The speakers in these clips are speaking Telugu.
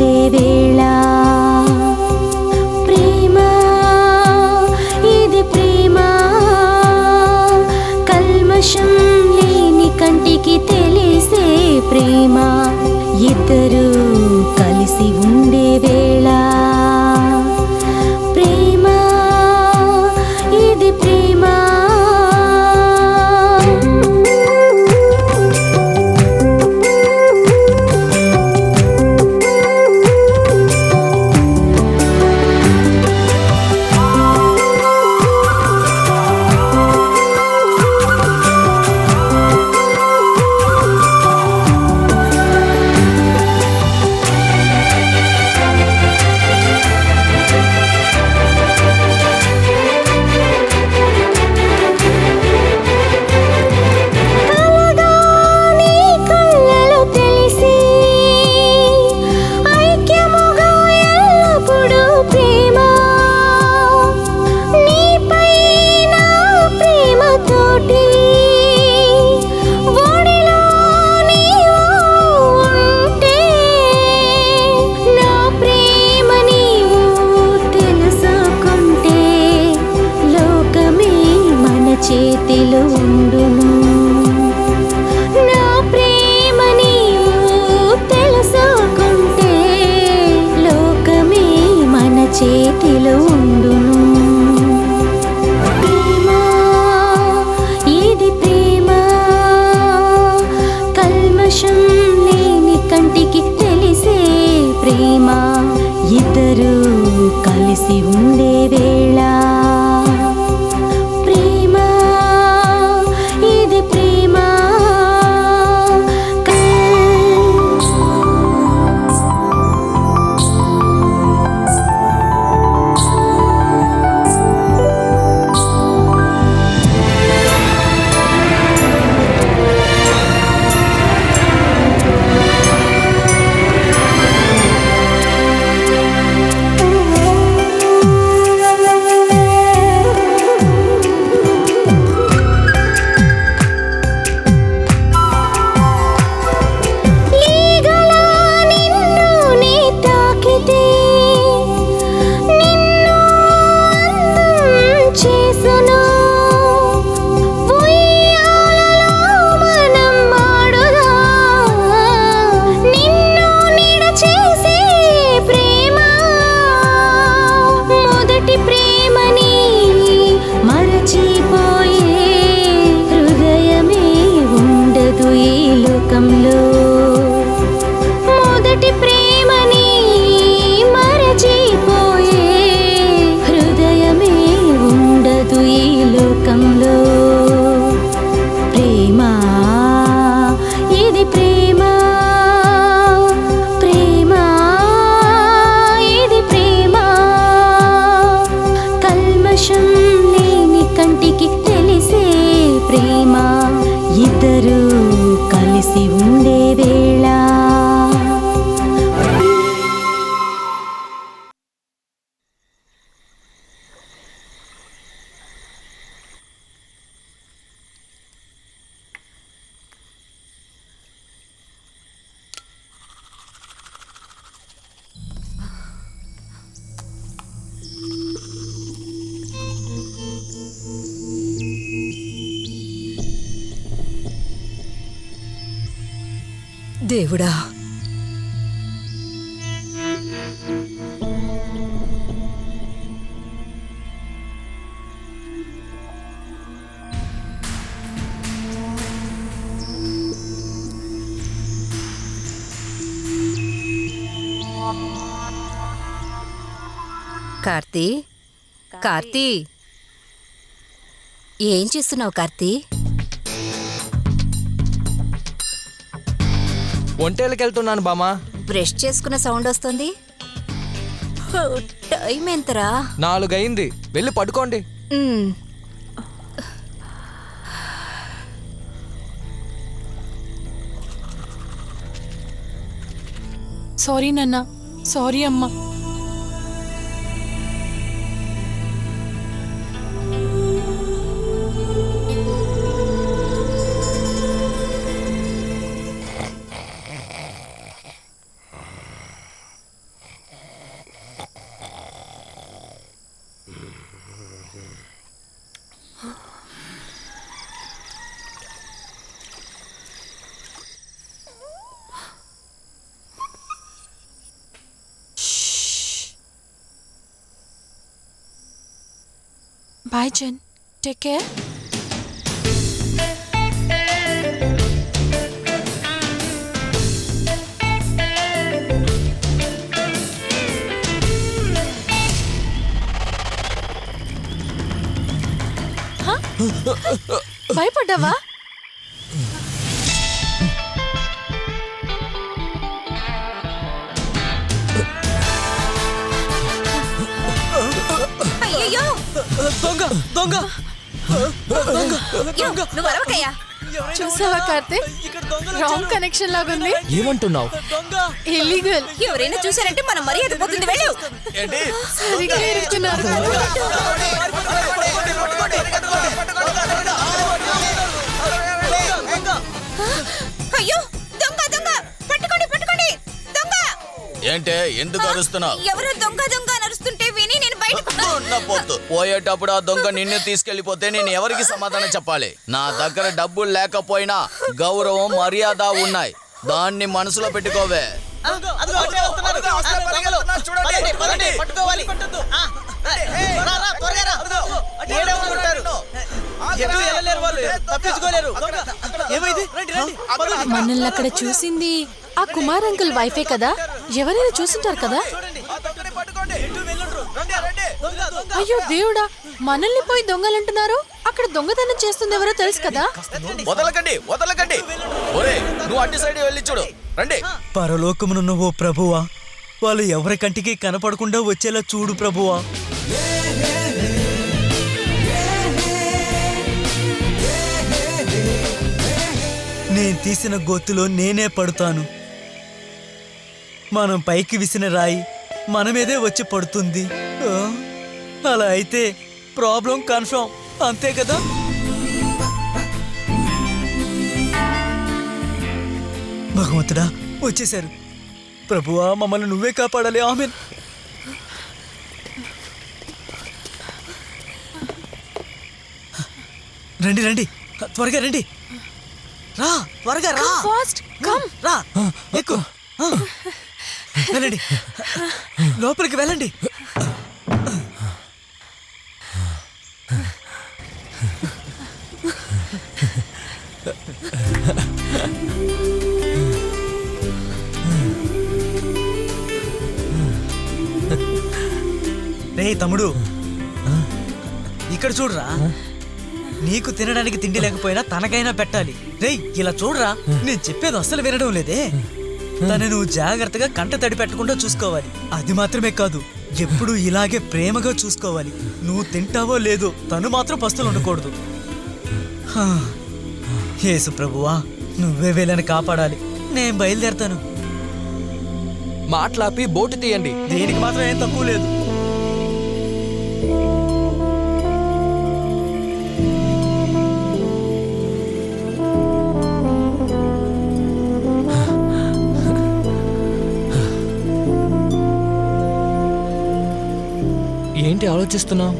ఉండే వేళ ప్రేమ ఇది ప్రేమ కల్మషం లేని కంటికి తెలిసే ప్రేమ ఇద్దరు కలిసి ఉండే వేళ ప్రేమ ఇది ప్రేమ చేతిలో ఉండును నా ప్రేమ నీవు తెలుసుకుంటే లోకమే మన చేతిలో ఉండును ప్రేమ ఇది ప్రేమ కల్మషం లేని కంటికి తెలిసే ప్రేమ ఇద్దరు కలిసి ఉండే వేళ మొదటి ప్రేమని మరచిపోయే హృదయమే ఉండదు ఈ లోకంలో ప్రేమ ఇది ప్రేమ ప్రేమ ఇది ప్రేమ కల్మషం లేని కంటికి తెలిసే ప్రేమ ఇద్దరు కలిసి ఉండే వేళ దేవుడా కార్తీ కార్తీ ఏం చేస్తున్నావు కార్తీ ఒంటేలకెళ్తున్నాను బామా బ్రష్ చేసుకున్న సౌండ్ వస్తుంది టైం ఎంతరా 4 అయింది వెళ్ళి పడుకోండి సారీ నాన్న సారీ అమ్మా బాయ్ జన్, టేక్ కేర్. భయపడ్డావా? అయ్యయ్యో! దొంగ దొంగ యో, నువ్వు అరవకయ్యా. చూసావా కార్తీక్, రాంగ్ కనెక్షన్ లాగుంది. ఏమంటున్నావు? ఇల్లీగల్. ఎవరైనా చూసారంటే మన మర్యాద పోతుంది. వెళ్ళు. సరిగ్గా ఇరుక్కున్నారు. అయ్యో, దొంగ దొంగ! పట్టుకోండి పట్టుకోండి! దొంగ! ఏంటే ఎందుకు అరుస్తున్నావు? ఎవరో దొంగ దొంగ అని అరుస్తుంటే విని నేను బయటకు పోయేటప్పుడు ఆ దొంగ నిన్ను తీసుకెళ్లిపోతే నేను ఎవరికి సమాధానం చెప్పాలి? నా దగ్గర డబ్బులు లేకపోయినా గౌరవం మర్యాద ఉన్నాయి, దాన్ని మనసులో పెట్టుకోవే. మనల్ని అక్కడ చూసింది ఆ కుమార్ అంకుల్ వైఫే కదా, ఎవరైనా చూసింటారు కదా. అయ్యో దేవుడా, మనల్ని పోయి దొంగలంటున్నారు. అక్కడ దొంగతనం చేస్తుంది ఎవరో తెలుసు కదా. వదలకండి వదలకండి. ఒరే, నువ్వు అటు సైడ్ వెళ్ళి చూడు. రండి. పరలోకమునున్న ఓ ప్రభువా, వాళ్ళు ఎవరి కంటికి కనపడకుండా వచ్చేలా చూడు ప్రభువా. నేను తీసిన గొత్తులో నేనే పడుతాను. మనం పైకి విసిన రాయి మన మీదే వచ్చి పడుతుంది. అలా అయితే ప్రాబ్లం కన్ఫర్మ్, అంతే కదా. భగవంతుడా, వచ్చేశారు. ప్రభువా, మమ్మల్ని నువ్వే కాపాడాలి. ఆమేన్. రండి రండి, త్వరగా రండి. రా, త్వరగా రా. Fast come. రా, ఎక్కు. వెళ్ళండి, లోపలికి వెళ్ళండి. రే తమ్ముడు, ఇక్కడ చూడరా. నీకు తినడానికి తిండి లేకపోయినా తనకైనా పెట్టాలి. రే ఇలా చూడరా, నేను చెప్పేది అస్సలు వినడం లేదే. తను నువ్వు జాగ్రత్తగా కంట తడి పెట్టకుండా చూసుకోవాలి. అది మాత్రమే కాదు, ఎప్పుడు ఇలాగే ప్రేమగా చూసుకోవాలి. నువ్వు తింటావో లేదో, తను మాత్రం పస్తులు ఉండకూడదు. యేసు ప్రభువా, నువ్వే వీళ్ళని కాపాడాలి. నేను బయలుదేరతాను. మాట్లాపి బోటు తీయండి. దేనికి మాత్రం ఏం తక్కువ లేదు. ఏంటి ఆలోచిస్తున్నావు?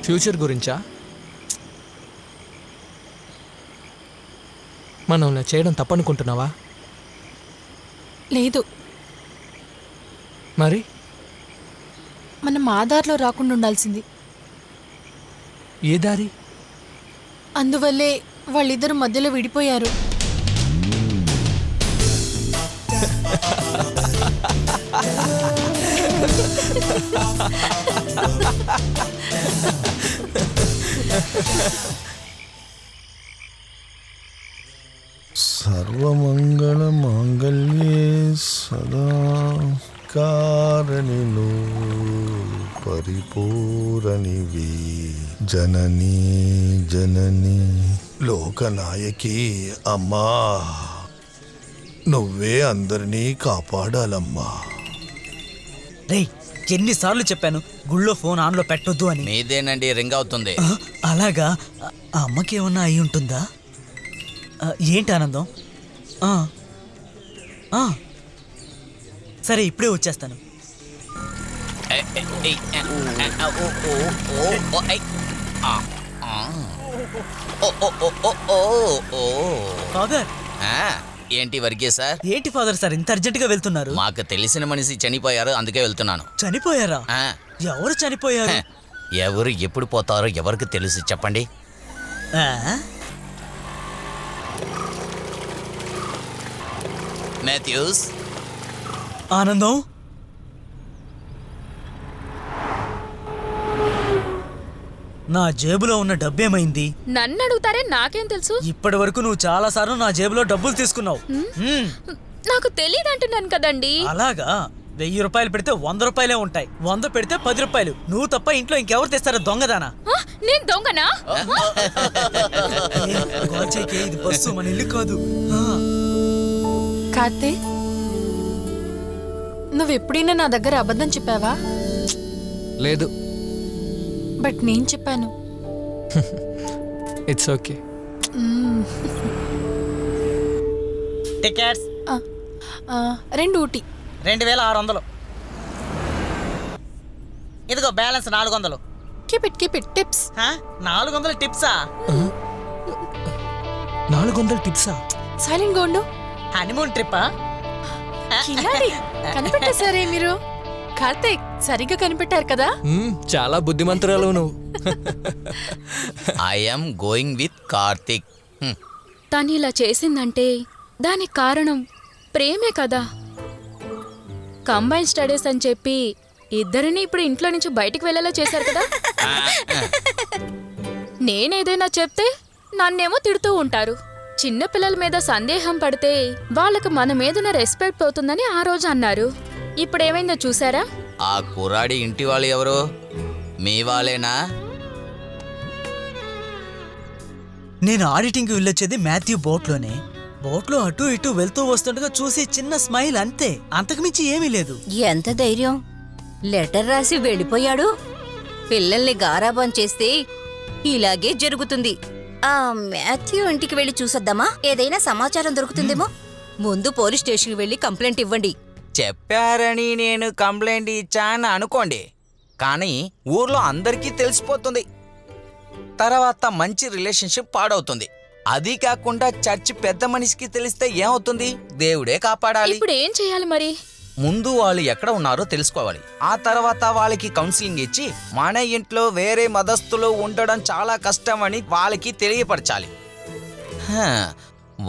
ఫ్యూచర్ గురించా? మనం ఇలా చేయడం తప్పనుకుంటున్నావా? లేదు, మరి మనం ఆధార్లో రాకుండా ఉండాల్సింది. ఏ దారి? అందువల్లే వాళ్ళిద్దరు మధ్యలో విడిపోయారు. సర్వమంగళ మాంగళ్యే సదా కారణిలో పరిపూరణివి జననీ జననీ లోకనాయకి అమ్మా, నువ్వే అందరినీ కాపాడాలమ్మా. రే, ఎన్నిసార్లు చెప్పాను గుళ్ళో ఫోన్ ఆన్లో పెట్టొద్దు అని. మీదేనండి, రింగ్ అవుతుంది. అలాగా? ఆ అమ్మకి ఏమన్నా అయి ఉంటుందా? ఏంటి ఆనందం? సరే, ఇప్పుడే వచ్చేస్తాను. ఫాదర్, ఏంటి వర్గీస్ సార్? ఏంటి ఫాదర్ సార్ ఇంత అర్జెంట్ గా వెళ్తున్నారు? మాకు తెలిసిన మనిషి చనిపోయారు, అందుకే వెళ్తున్నాను. చనిపోయారా? ఆ, ఎవరు చనిపోయారు? ఎవరు ఎప్పుడు పోతారో ఎవరికి తెలుసు చెప్పండి. ఆ? మాథ్యూస్, ఆనందం, నా జేబులో ఉన్న డబ్బేమైంది? నన్ను అడుగుతారే, నాకేం తెలుసు? ఇప్పటి వరకు నువ్వు చాలా సార్లు నా జేబులో డబ్బులు తీసుకున్నావు. మ్మ్. నాకు తెలియదు అంటున్నాను కదండి. అలాగా? 1000 రూపాయలు పెడితే 100 రూపాయలే ఉంటాయి, 100 పెడితే 10 రూపాయలు. నువ్వు తప్ప ఇంట్లో ఇంకెవరు తెస్తారా దొంగదానా? నేను దొంగనా? కాల్ చేయకే, ఇది బస్సు, మన ఇల్లు కాదు. కార్తీక్, నువ్వు ఎప్పుడైనా నా దగ్గర అబద్ధం చెప్పావా? లేదు, బట్ నేను చెప్పాను. It's okay. టికెట్స్ 2 ఊటీ. 2600. ఇదిగో బ్యాలెన్స్ 400. Keep it tips. 400 టిప్సా? 400 టిప్సా? సైలెంట్ గా ఉండు. హనీమూన్ ట్రిప్పా? కిలాడి, కనిపెట్టేశారే మీరు. కార్తీక్, సరిగ్గా కనిపెట్టారు కదా. చాలా బుద్ధిమంతురాలు నువ్వు. I'm going with Karthik. తను ఇలా చేసిందంటే దానికి కారణం ప్రేమే కదా. కంబైన్ స్టడీస్ అని చెప్పి ఇద్దరిని ఇప్పుడు ఇంట్లో నుంచి బయటికి వెళ్ళేలా చేశారు కదా. నేనేదైనా చెప్తే నన్నేమో తిడుతూ ఉంటారు. చిన్న పిల్లల మీద సందేహం పడితే వాళ్ళకు మన మీదున్న రెస్పెక్ట్ పోతుందని ఆ రోజు అన్నారు. ఇప్పుడేమైందో చూసారా? ఆ కుర్రాడి ఇంటి వాళ్ళు ఎవరు? మీ వాళ్ళేనా? నేను ఆడిటింగ్కి వెళ్ళొచ్చేది మాథ్యూ బోట్లోనే. బోట్లో అటు ఇటు వెళ్తూ వస్తుండగా చూసి చిన్న స్మైల్, అంతే, అంతకుమించి ఏమీ లేదు. ఎంత ధైర్యం! లెటర్ రాసి వెళ్ళిపోయాడు. పిల్లల్ని గారాబం చేస్తే ఇలాగే జరుగుతుంది. ఆ మాథ్యూ ఇంటికి వెళ్ళి చూసొద్దామా? ఏదైనా సమాచారం దొరుకుతుందేమో. ముందు పోలీస్ స్టేషన్కి వెళ్ళి కంప్లైంట్ ఇవ్వండి. చెప్పారని నేను కంప్లైంట్ ఇచ్చాను అనుకోండి, కానీ ఊర్లో అందరికీ తెలిసిపోతుంది. తర్వాత మంచి రిలేషన్షిప్ పాడవుతుంది. అది కాకుండా చర్చి పెద్ద మనిషికి తెలిస్తే ఏమవుతుంది? దేవుడే కాపాడాలి. ఇప్పుడు ఏం చేయాలి మరి? ముందు వాళ్ళు ఎక్కడ ఉన్నారో తెలుసుకోవాలి. ఆ తర్వాత వాళ్ళకి కౌన్సిలింగ్ ఇచ్చి మన ఇంట్లో వేరే మతస్థులు ఉండడం చాలా కష్టం అని వాళ్ళకి తెలియపరచాలి.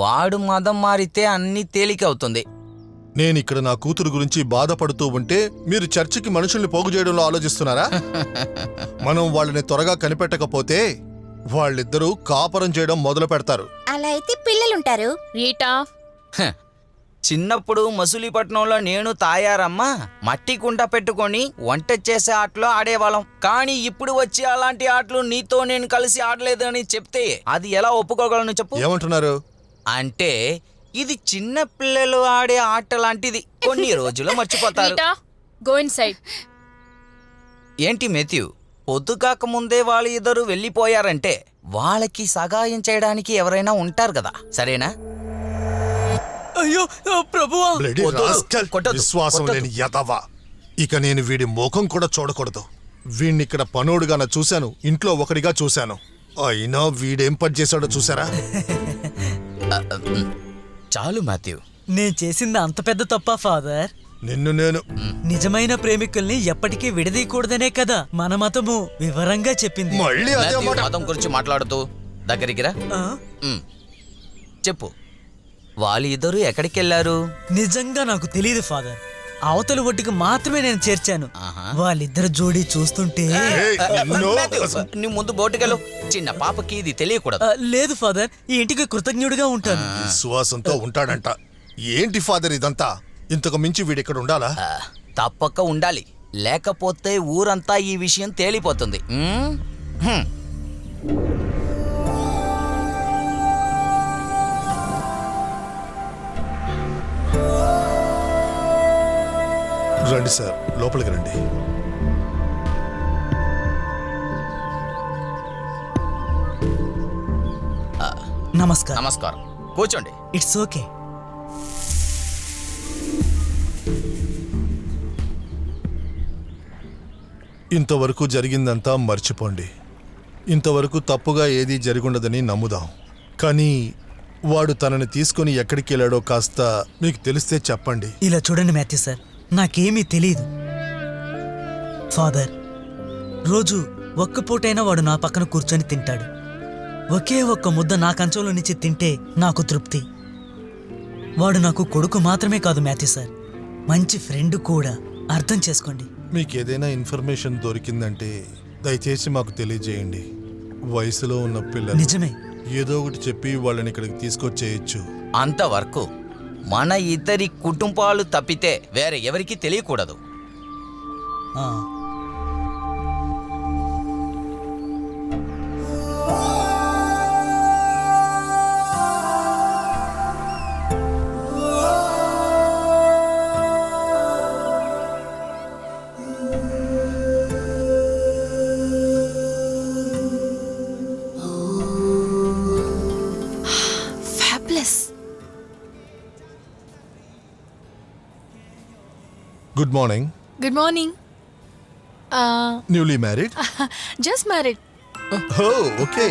వాడు మతం మారితే అన్ని తేలికవుతుంది. నేను ఇక్కడ నా కూతురు గురించి బాధపడుతూ ఉంటే మీరు చర్చికి మనుషుల్ని పోగు చేయడంలో ఆలోచిస్తున్నారా? మనం వాళ్ళని త్వరగా కనిపెట్టకపోతే వాళ్ళిద్దరూ కాపరం చేయడం మొదలు పెడతారు. అలా అయితే పిల్లలుంటారు. రీటా, చిన్నప్పుడు మసూలిపట్నంలో నేను తాయారమ్మ మట్టి కుండ పెట్టుకొని వంట చేసే ఆటలో ఆడేవాళ్ళం. కానీ ఇప్పుడు వచ్చి అలాంటి ఆటలు నీతో నేను కలిసి ఆడలేదు అని చెప్తే అది ఎలా ఒప్పుకోగలను చెప్పు? ఏమంటున్నారు? అంటే ఇది చిన్న పిల్లలు ఆడే ఆట లాంటిది, కొన్ని రోజులు మర్చిపోతారు. Rita, go inside. ఏంటి మాథ్యూ, పొద్దు కాకముందే వాళ్ళు ఇద్దరు వెళ్ళిపోయారంటే వాళ్ళకి సహాయం చేయడానికి ఎవరైనా ఉంటారు కదా, సరేనా? అయ్యో ప్రభువా! బ్లడీ వద్దు, రాస్కల్! కొట్టొద్దు, విశ్వాసం కొట్టొద్దు. లేని యతవ! ఇక నేను వీడి ముఖం కూడా చూడకూడదు. వీణ్ణిక్కడ పనోడుగాన చూశాను, ఇంట్లో ఒకడిగా చూశాను. అయినా వీడేం పని చేశాడో చూసారా? చాలు మాథ్యూ. నేను చేసింది అంత పెద్ద తప్పా ఫాదర్? నిన్ను నేను నిజమైన ప్రేమికుల్ని ఎప్పటికీ విడదీయకూడదనే కదా మన మతము వివరంగా చెప్పింది. మళ్ళీ అదే మాథ్యూ, మాట. మతం గురించి మాట్లాడుతూ దగ్గరికి రా. ఆ? చెప్పు, వాళ్ళు ఇద్దరు ఎక్కడికి వెళ్ళారు? నిజంగా నాకు తెలియదు ఫాదర్. అవతల ఒడ్డుకి మాత్రమే నేను చేర్చాను. ఆహా. వాళ్ళిద్దరు జోడీ చూస్తుంటే ఏయ్, నిన్ను మాథ్యూ, నువ్వు ముందు బోటుకెళ్ళు. చిన్న పాపకి ఇది తెలియకూడదు. లేదు ఫాదర్, ఈ ఇంటికి కృతజ్ఞుడిగా ఉంటాను. విశ్వాసంతో ఉంటాడంట. ఏంటి ఫాదర్ ఇదంతా? ఇంతకు మించి వీడిక్కడ ఉండాలా? తప్పక ఉండాలి, లేకపోతే ఊరంతా ఈ విషయం తేలిపోతుంది. రండి సార్, లోపలికి రండి. నమస్కారం. నమస్కారం, కూర్చోండి. It's okay. ఇంతవరకు జరిగిందంతా మర్చిపోండి. ఇంతవరకు తప్పుగా ఏదీ జరిగుండదని నమ్ముదాం. కానీ వాడు తనని తీసుకుని ఎక్కడికి వెళ్ళాడో కాస్త మీకు తెలిస్తే చెప్పండి. ఇలా చూడండి మాథ్యూ సార్, నాకేమీ తెలియదు. ఫాదర్, రోజు ఒక్క పూటైనా వాడు నా పక్కన కూర్చొని తింటాడు. ఒకే ఒక్క ముద్ద నా కంచంలో నుంచి తింటే నాకు తృప్తి. వాడు నాకు కొడుకు మాత్రమే కాదు మాథ్యూ సార్, మంచి ఫ్రెండ్ కూడా. అర్థం చేసుకోండి. మీకు ఏదైనా ఇన్ఫర్మేషన్ దొరికిందంటే దయచేసి మాకు తెలియజేయండి. వయసులో ఉన్న పిల్లలు నిజమే. ఏదో ఒకటి చెప్పి వాళ్ళని ఇక్కడికి తీసుకొచ్చేయచ్చు. అంతవరకు మన ఇద్దరి కుటుంబాలు తప్పితే వేరే ఎవరికీ తెలియకూడదు. ఆ. Fabulous. Good morning. Good morning. Newly married? Just married. Oh okay.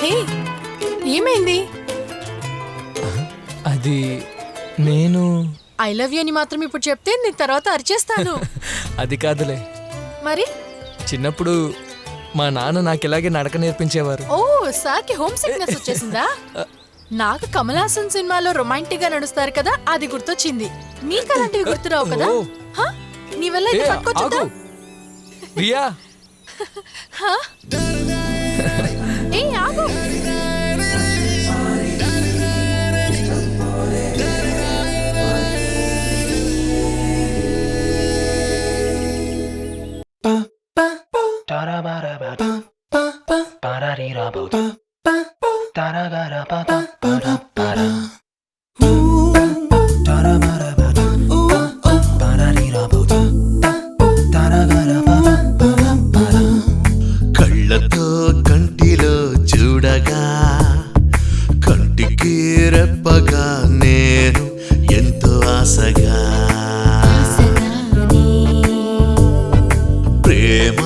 Hey, ఏమైంది? అది నేను ఐ లవ్ యూ అని మాత్రం ఇప్పుడు చెప్తే నేను తర్వాత అరిచేస్తాను. అది కాదులే. మరి చిన్నప్పుడు మా నాన్న నాకు ఇలాగే నడక నేర్పించేవారు. ఓ, సార్కి హోమ్ సిక్నెస్ వచ్చేసిందా? నాకు కమల్ హాసన్ సినిమాలో రొమాంటిక్ గా నడుస్తారు కదా, అది గుర్తొచ్చింది. నీకు అలాంటివి గుర్తురావు కదా? ఓ. హా? నీ వల్ల ఏ, ఇది పట్టుకొచ్చుదా? ఆగు. రియా, ఏ ఆగు. కళ్ళతో కంటిలో చూడగా కంటికి రెప్పగా నేను ఎంతో ఆశగా ప్రేమ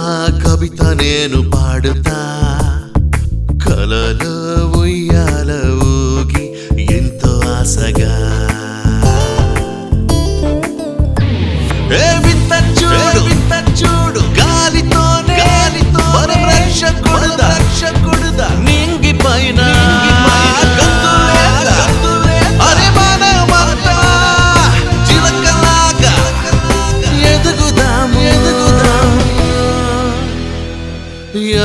కవిత నేను పాడుతా కలలో ఉయ్యాల ఊగి ఎంతో ఆశగా ఏ వింత చూడు వింత చూడు గాలితోనే మనం రక్షకుడుదా నింగి పైన అరే మనమంతా చిలకలాగా ఎదుగుదాము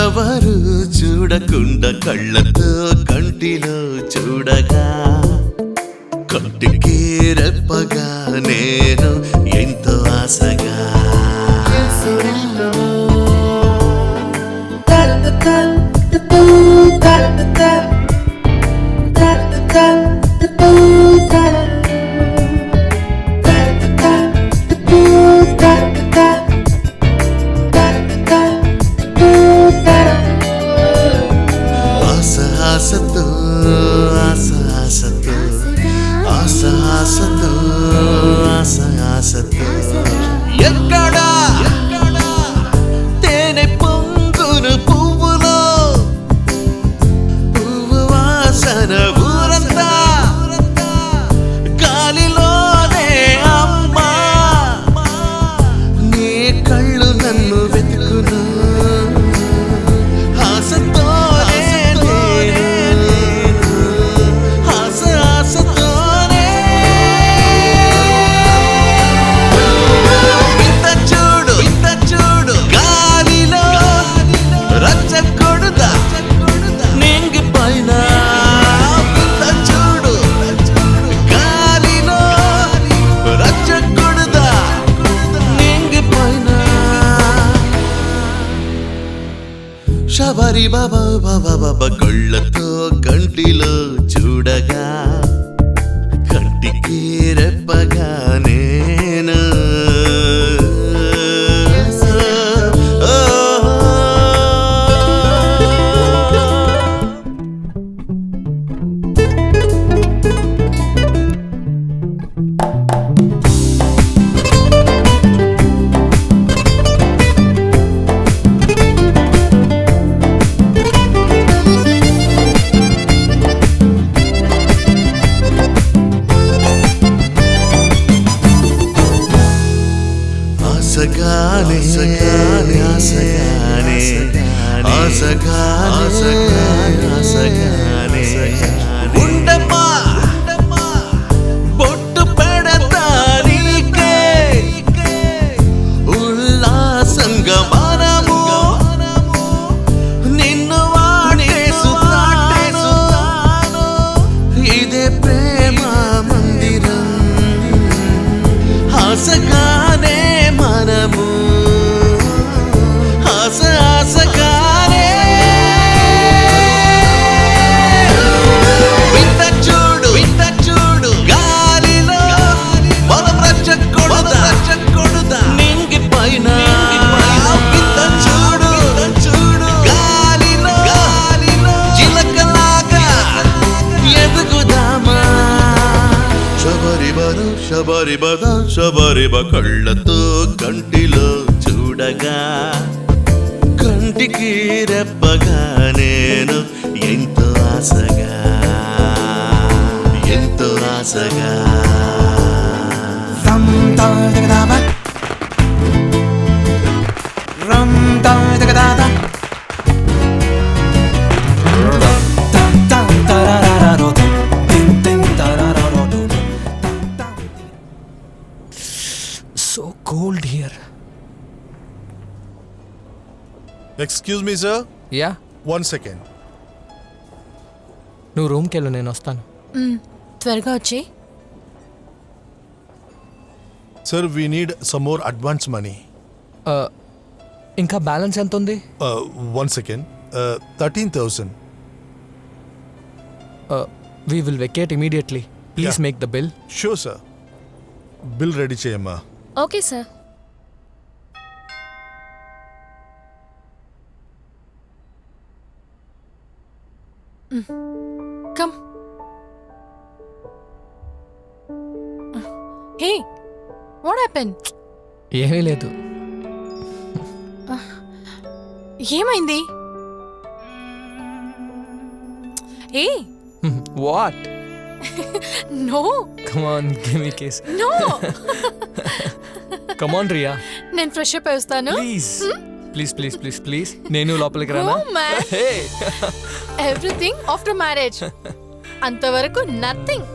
ఎవరు చూడకుండా కళ్ళతో కంటిలో చూడగా కంటికి రెప్పగా నేను ఎంతో ఆశగా ఆశతో ఆశతో ఆశతో ఆశతో ఎక్కడా తేనె పొంగును పువ్వులో పువ్వు వాసన ఊరంతా గాలిలోనే అమ్మా నీ కళ్ళు నన్ను వెతుకును ఆశతోనే ఆశతోనే వింత చూడు గాలిలో రచ్చకొడుదా నింగి పైన వింత చూడు గాలిలో రచ్చకొడుదా నింగి పైన శబరి బాబా బాబా బాబా కళ్ళతో కంటిలో చూడగా కంటికి రెప్పగా నేను ఆసగానే ఆసగానే ఆసగానే ఆసగానే ఉండమ్మా బొట్టు పెడతా నీకే ఉల్లాసంగా మనము నిన్ను వాడేసుతాను ఇదే ప్రేమ మందిరం ఆసగానే మనము ఆసగానే వింత చూడు గాలిలో మనం రచ్చకొడుదా నింగి పైన వింత చూడు గాలిలో చిలకలాగా ఎదుగుదామా శబరిబ కళ్ళతో కంటిలో చూడగా కంటికి రెప్పగా నేను ఎంతో ఆశగా so cold here. Excuse me sir, yeah, 1 second. నువ్వు రూమ్కి వెళ్ళు, నేను వస్తాను. త్వరగా వచ్చి. Sir, we need some more advance money. ఇంకా బ్యాలెన్స్ ఎంత ఉంది? 1 second. 13,000. We will vacate immediately. Please Yeah. Make the bill. Sure sir, bill ready చేయమ్మా. Okay sir. Come. Hey, what happen? ఏమీ లేదు. ఏమైంది? ఏ what? No come on, give me kiss. No. Come on Riya, నేను ఫ్రెష్ అప్ అవుతాను. ప్లీజ్ నేను లోపలికి రానా? Oh, man. Hey, everything after marriage. అంతవరకు నథింగ్.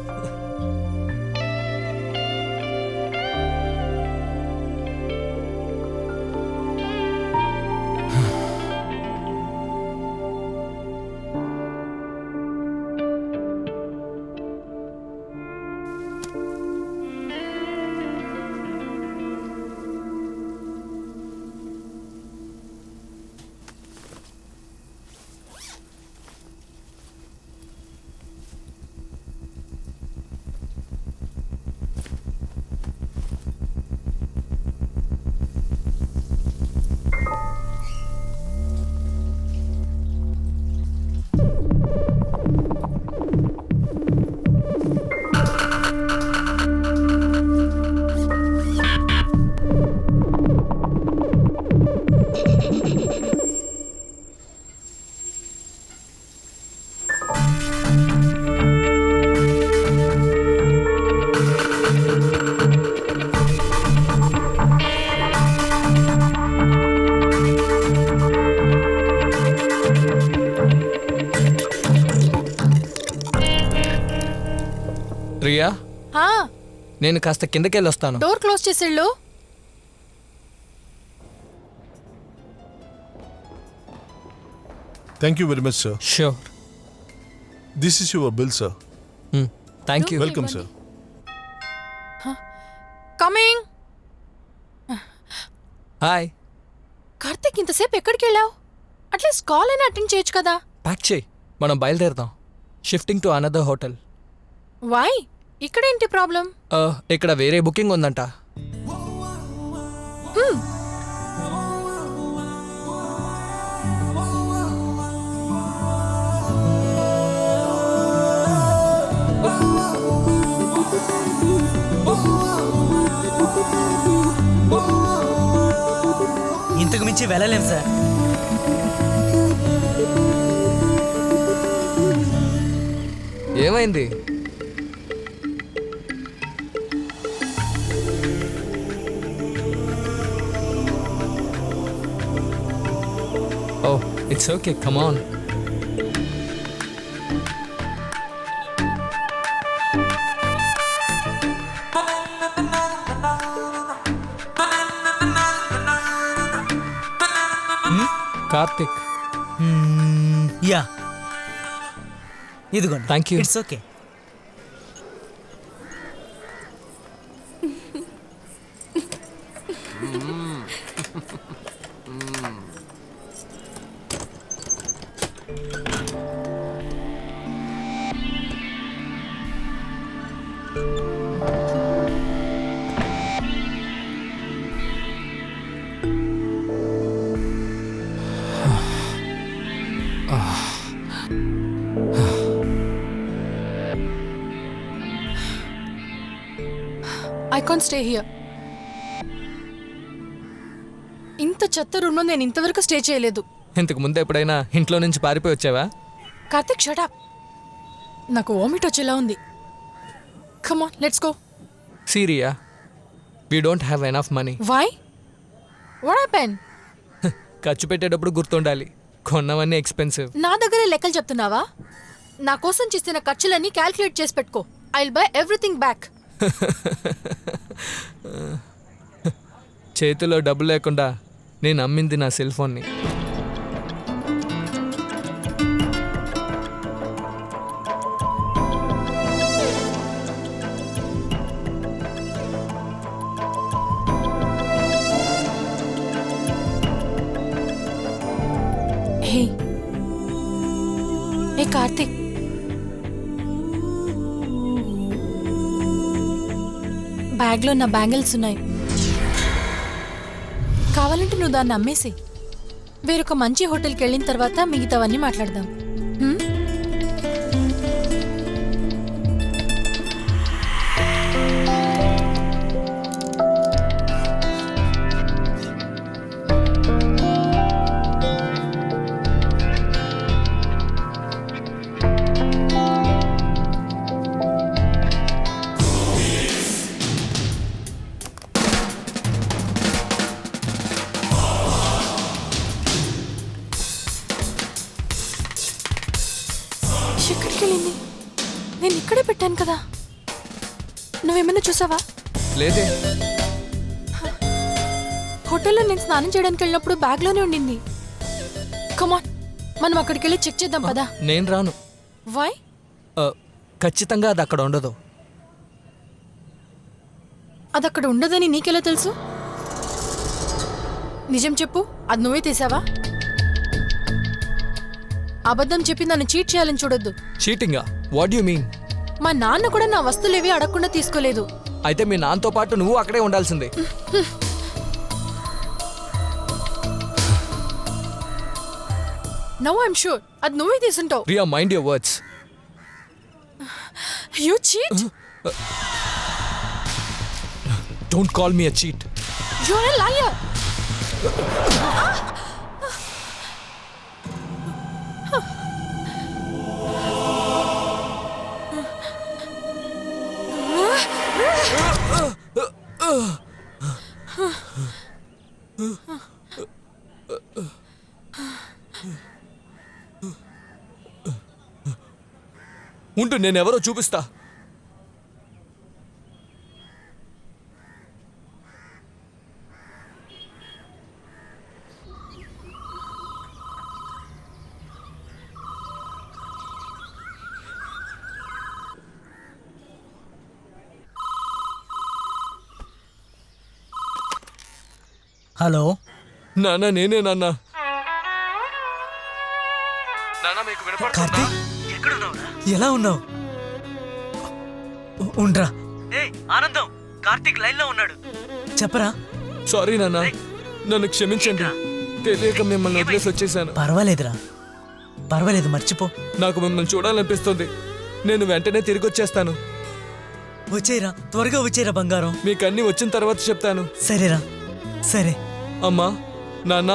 రియా, నేను కాస్త కిందకి వెళ్ళొస్తాను. డోర్ క్లోజ్ చేసేళ్ళు. Thank you very much sir. Sure. This is your bill sir. Thank you. Welcome sir. Coming. Hi. Karthik, ఇంతసేపు ఎక్కడికి వెళ్ళావు? అట్లీస్ట్ కాల్ అయినా అటెండ్ చేయొచ్చు కదా. ప్యాక్ చేయి, మనం బయలుదేరుదాం. Shifting to another hotel. Why? ఇక్కడేంటి ప్రాబ్లం? ఇక్కడ వేరే బుకింగ్ ఉందంట. ఇంతకు మించి వెళ్ళలేం సార్. ఏమైంది? It's okay, come on. Karthik, yeah ఇదిగోండి. Thank you. It's okay. I can't stay here. ఇంత చెత్త రూమ్లో నేను ఇంతవరకు స్టే చేయలేదు. ఇంతకు ముందు ఎప్పుడైనా ఇంట్లో నుంచి పారిపోయి వచ్చావా? Karthik shut up. నాకు వామిట్ వచ్చేలా ఉంది. Come on let's go. సీరియా, we don't have enough money. Why? What happen? ఖర్చు పెట్టేటప్పుడు గుర్తుండాలి, కొన్నవన్నీ ఎక్స్పెన్సివ్. నా దగ్గరే లెక్కలు చెప్తున్నావా? నా కోసం చేసిన ఖర్చులన్నీ క్యాల్కులేట్ చేసి పెట్టుకో. I will buy everything back. చేతిలో డబ్బు లేకుండా నేను అమ్మింది నా సెల్ ఫోన్ని. ఏ కార్తిక్, బ్యాగ్లో నా బ్యాంగిల్స్ ఉన్నాయి. కావాలంటే నువ్వు దాన్ని అమ్మేసి వేరొక మంచి హోటల్కి వెళ్ళిన తర్వాత మిగతావన్నీ మాట్లాడదాం. హ్మ్? ఎక్కడికి వెళ్ళింది? నేను ఇక్కడే పెట్టాను కదా. నువ్వేమైనా చూసావా? లేదే. హోటల్లో నేను స్నానం చేయడానికి వెళ్ళినప్పుడు బ్యాగ్లోనే ఉండింది. కమాన్, మనం అక్కడికి వెళ్ళి చెక్ చేద్దాం పదా. నేను రాను. వై? ఖచ్చితంగా అది అక్కడ ఉండదు. అది అక్కడ ఉండదని నీకెలా తెలుసు? నిజం చెప్పు, అది నువ్వే తీసావా? అబద్ధం చెప్పి నన్ను చీట్ చేయాలని చూడొద్దు. చీటింగా? What you mean? మా నాన్న కూడా నా వస్తువులేవి అడగకుండా తీసుకోలేదు. అయితే మీ నాన్నతో పాటు నువ్వు అక్కడే ఉండాల్సిందే. నౌ ఐఎమ్ షూర్ అది నువ్వే తీసుంటావు. Riya, mind your words. You cheat. Don't call me a cheat. You are a liar. ఉండు, నేనెవరో చూపిస్తా. హలో నాన్న, నేనే నాన్న. నాన్న, మీకు వినపడుతుందా? కార్తీక్, ఎలా ఉన్నావు? ఉండ్రా. ఆనందం, కార్తీక్ లైన్ లో ఉన్నాడు. చెప్పరా. సారీ నాన్న, నన్ను క్షమించండి. తెలియక మిమ్మల్ని వదిలేసి వచ్చేసాను. పర్వాలేదురా, పర్వాలేదు, మర్చిపో. నాకు మిమ్మల్ని చూడాలనిపిస్తుంది. నేను వెంటనే తిరిగి వచ్చేస్తాను. వచ్చేరా, త్వరగా వచ్చేరా బంగారం. మీకు అన్ని వచ్చిన తర్వాత చెప్తాను. సరేరా, సరే. అమ్మా, నాన్న.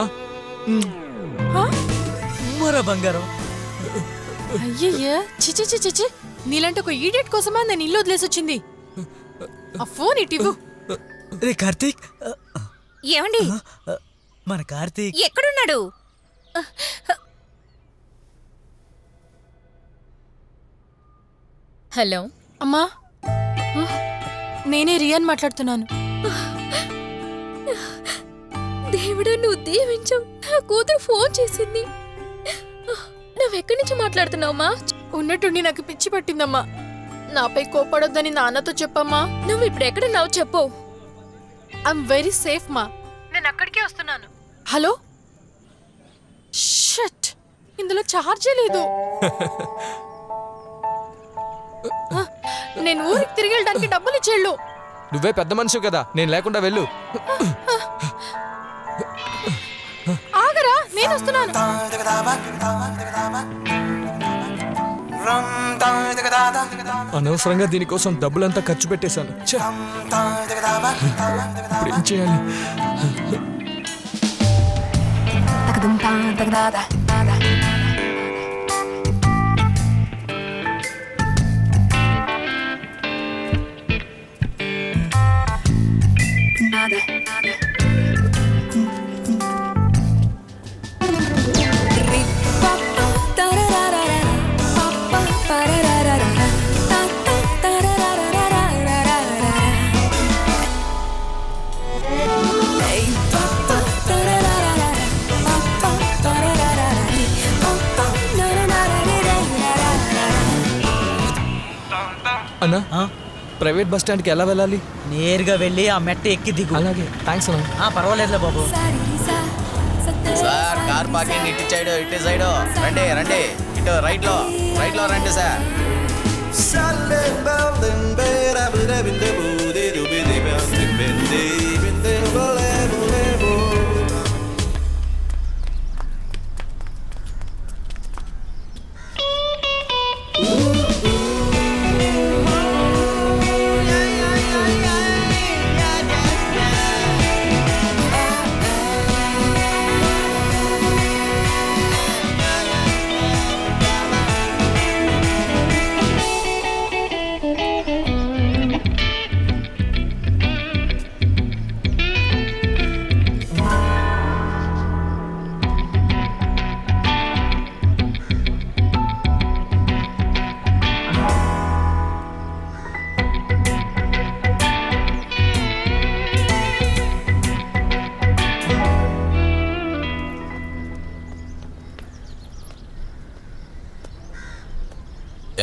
మరా బంగారం. అయ్యయ్యా, చిచి చిచి చిచి, నీలాంటి ఒక ఈడియట్ కోసమా నేను ఇల్లు వదిలేసి వచ్చింది. ఆ ఫోన్ ఇటివ్వు. రే కార్తీక్, ఏమండి? మన కార్తీక్ ఎక్కడున్నాడు? హలో అమ్మా నేనే రియాన్ మాట్లాడుతున్నాను. దేవుడా, నువ్వు దీవించావు. నా కూతురు ఫోన్ చేసింది. నువ్వెక్కడి నుంచి మాట్లాడుతున్నావమ్మా? ఉన్నట్టుండి నాకు పిచ్చి పట్టిందమ్మా. నాపై కోపడొద్దని నాన్నతో చెప్పమ్మా. నువ్వు ఇప్పుడు ఎక్కడున్నావు చెప్పు. ఐఎమ్ వెరీ సేఫ్ మా. నేను అక్కడికే వస్తున్నాను. హలో, షట్, ఇందులో ఛార్జే లేదు. నేను ఊరికి తిరిగి వెళ్ళడానికి డబ్బులు ఇచ్చేళ్ళు. నువ్వే పెద్ద మనిషి కదా, నేను లేకుండా వెళ్ళు. ఆగరా, నేను వస్తున్నాను. అనవసరంగా దీనికోసం డబ్బులంతా ఖర్చు పెట్టేశాను. ఛే! ఇప్పుడు ఏం చేయాలి? అన్నా, ప్రైవేట్ బస్ స్టాండ్కి ఎలా వెళ్ళాలి? నేరుగా వెళ్ళి ఆ మెట్ట ఎక్కి దిగు. అలాగే, థ్యాంక్స్ అన్నా. పర్వాలేదులే బాబు. సార్ కార్ పార్కింగ్ ఇటు సైడ్ రండి రండి, ఇటు రైట్ లో రండి సార్.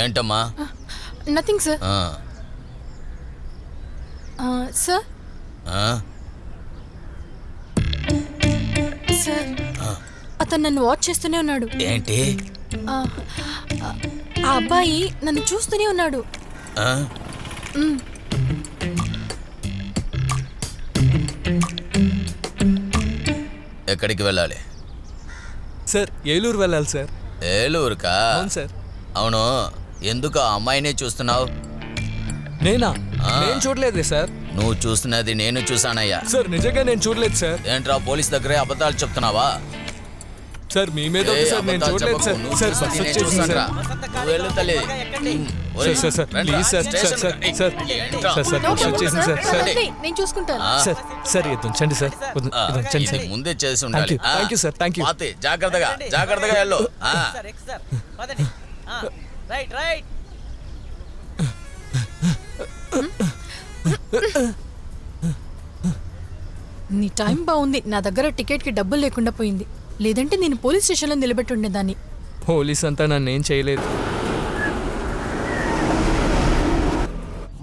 ఏంటమ్మా? Nothing sir. సార్ సార్, అతను నన్ను వాచ్ చేస్తూనే ఉన్నాడు. ఏంటి? ఆ అబ్బాయి నన్ను చూస్తూనే ఉన్నాడు. ఎక్కడికి వెళ్ళాలి? సార్, ఏలూరు వెళ్ళాలి సార్. ఏలూరుకా? అవును సార్. అవును, ఎందుకు ఆ అమ్మాయినే చూస్తున్నావు? నేనా? నేను చూడలేదే సార్. నువ్వు చూస్తున్నది నేను చూసానయ్యా. సార్, నిజంగా నేను చూడలేదు సార్. ఏంట్రా, పోలీస్ దగ్గరే అబద్ధాలు చెప్తున్నావా? సార్, మీ మీద సార్, నేను చూడలేదు సార్. సార్, బస్ వచ్చేసింది sir. Sir, please sir. Bus వచ్చేసింది సార్. నేను చూసుకుంటాను. సార్, సార్, ఇది ఉంచండి సార్. ఉంచండి సార్. ముందే చేసి ఉండాలి. Thank you sir. Thank you. జాగ్రత్తగా వెళ్ళు. నీ టైం బాగుంది. నా దగ్గర టికెట్కి డబ్బులు లేకుండా పోయింది. లేదంటే నేను పోలీస్ స్టేషన్లో నిలబెట్టి ఉండేదాన్ని. పోలీస్ అంతా నన్ను ఏం చేయలేదు.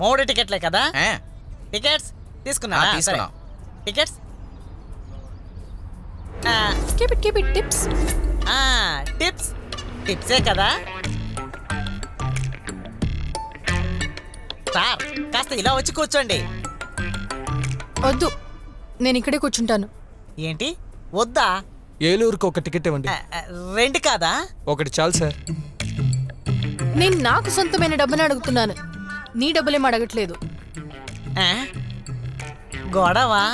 3 టికెట్లే కదా? టికెట్స్ తీసుకున్నా. Tickets keep it tips. టిప్సే కదా సార్? కాస్త ఇలా వచ్చి కూర్చోండి. వద్దు, నేను ఇక్కడే కూర్చుంటాను. ఏంటి వద్దా? ఏలూరుకు ఒక టికెట్ ఇవ్వండి. 2 కాదా? ఒకటి చాలు సార్. నేను నాకు సొంతమైన డబ్బుని అడుగుతున్నాను, నీ డబ్బులేం అడగట్లేదు. గొడవా?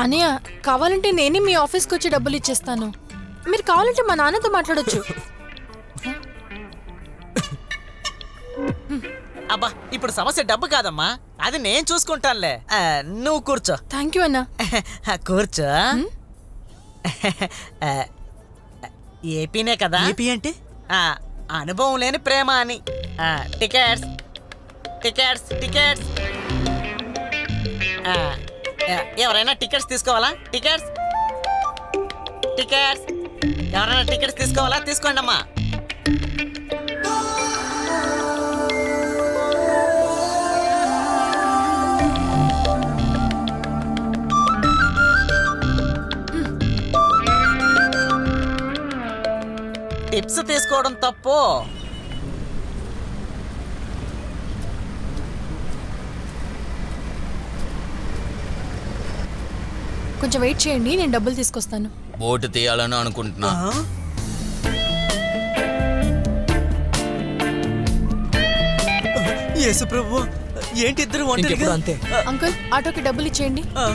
అనయ్య, కావాలంటే నేనే మీ ఆఫీస్కి వచ్చి డబ్బులు ఇచ్చేస్తాను. మీరు కావాలంటే మా నాన్నతో మాట్లాడొచ్చు. అబ్బా, ఇప్పుడు సమస్య డబ్బు కాదమ్మా, అది నేను చూసుకుంటానులే. నువ్వు కూర్చో. థ్యాంక్ యూ అన్నా. కూర్చో. ఏపీనే కదా ఏపీ అంటే ఆ, అనుభవం లేని ప్రేమ అని టికెట్స్ టికెట్స్ టికెట్స్ ఎవరైనా టికెట్స్ తీసుకోవాలా? టికెట్స్ టికెట్స్ ఎవరైనా టికెట్స్ తీసుకోవాలా? తీసుకోండి అమ్మా. టిప్స్ తీసుకోవడం తప్పు. కొంచెం వెయిట్ చేయండి, నేను డబ్బులు తీసుకొస్తాను. బోటు తీయాలని అనుకుంటున్నా. యేసు ప్రభు, ఏంటి ఇద్దరు ఒంటరిగా? ఇంకెప్పుడు అంతే. అంకుల్, ఆటోకి డబ్బులు ఇచ్చేయండి. ఆ,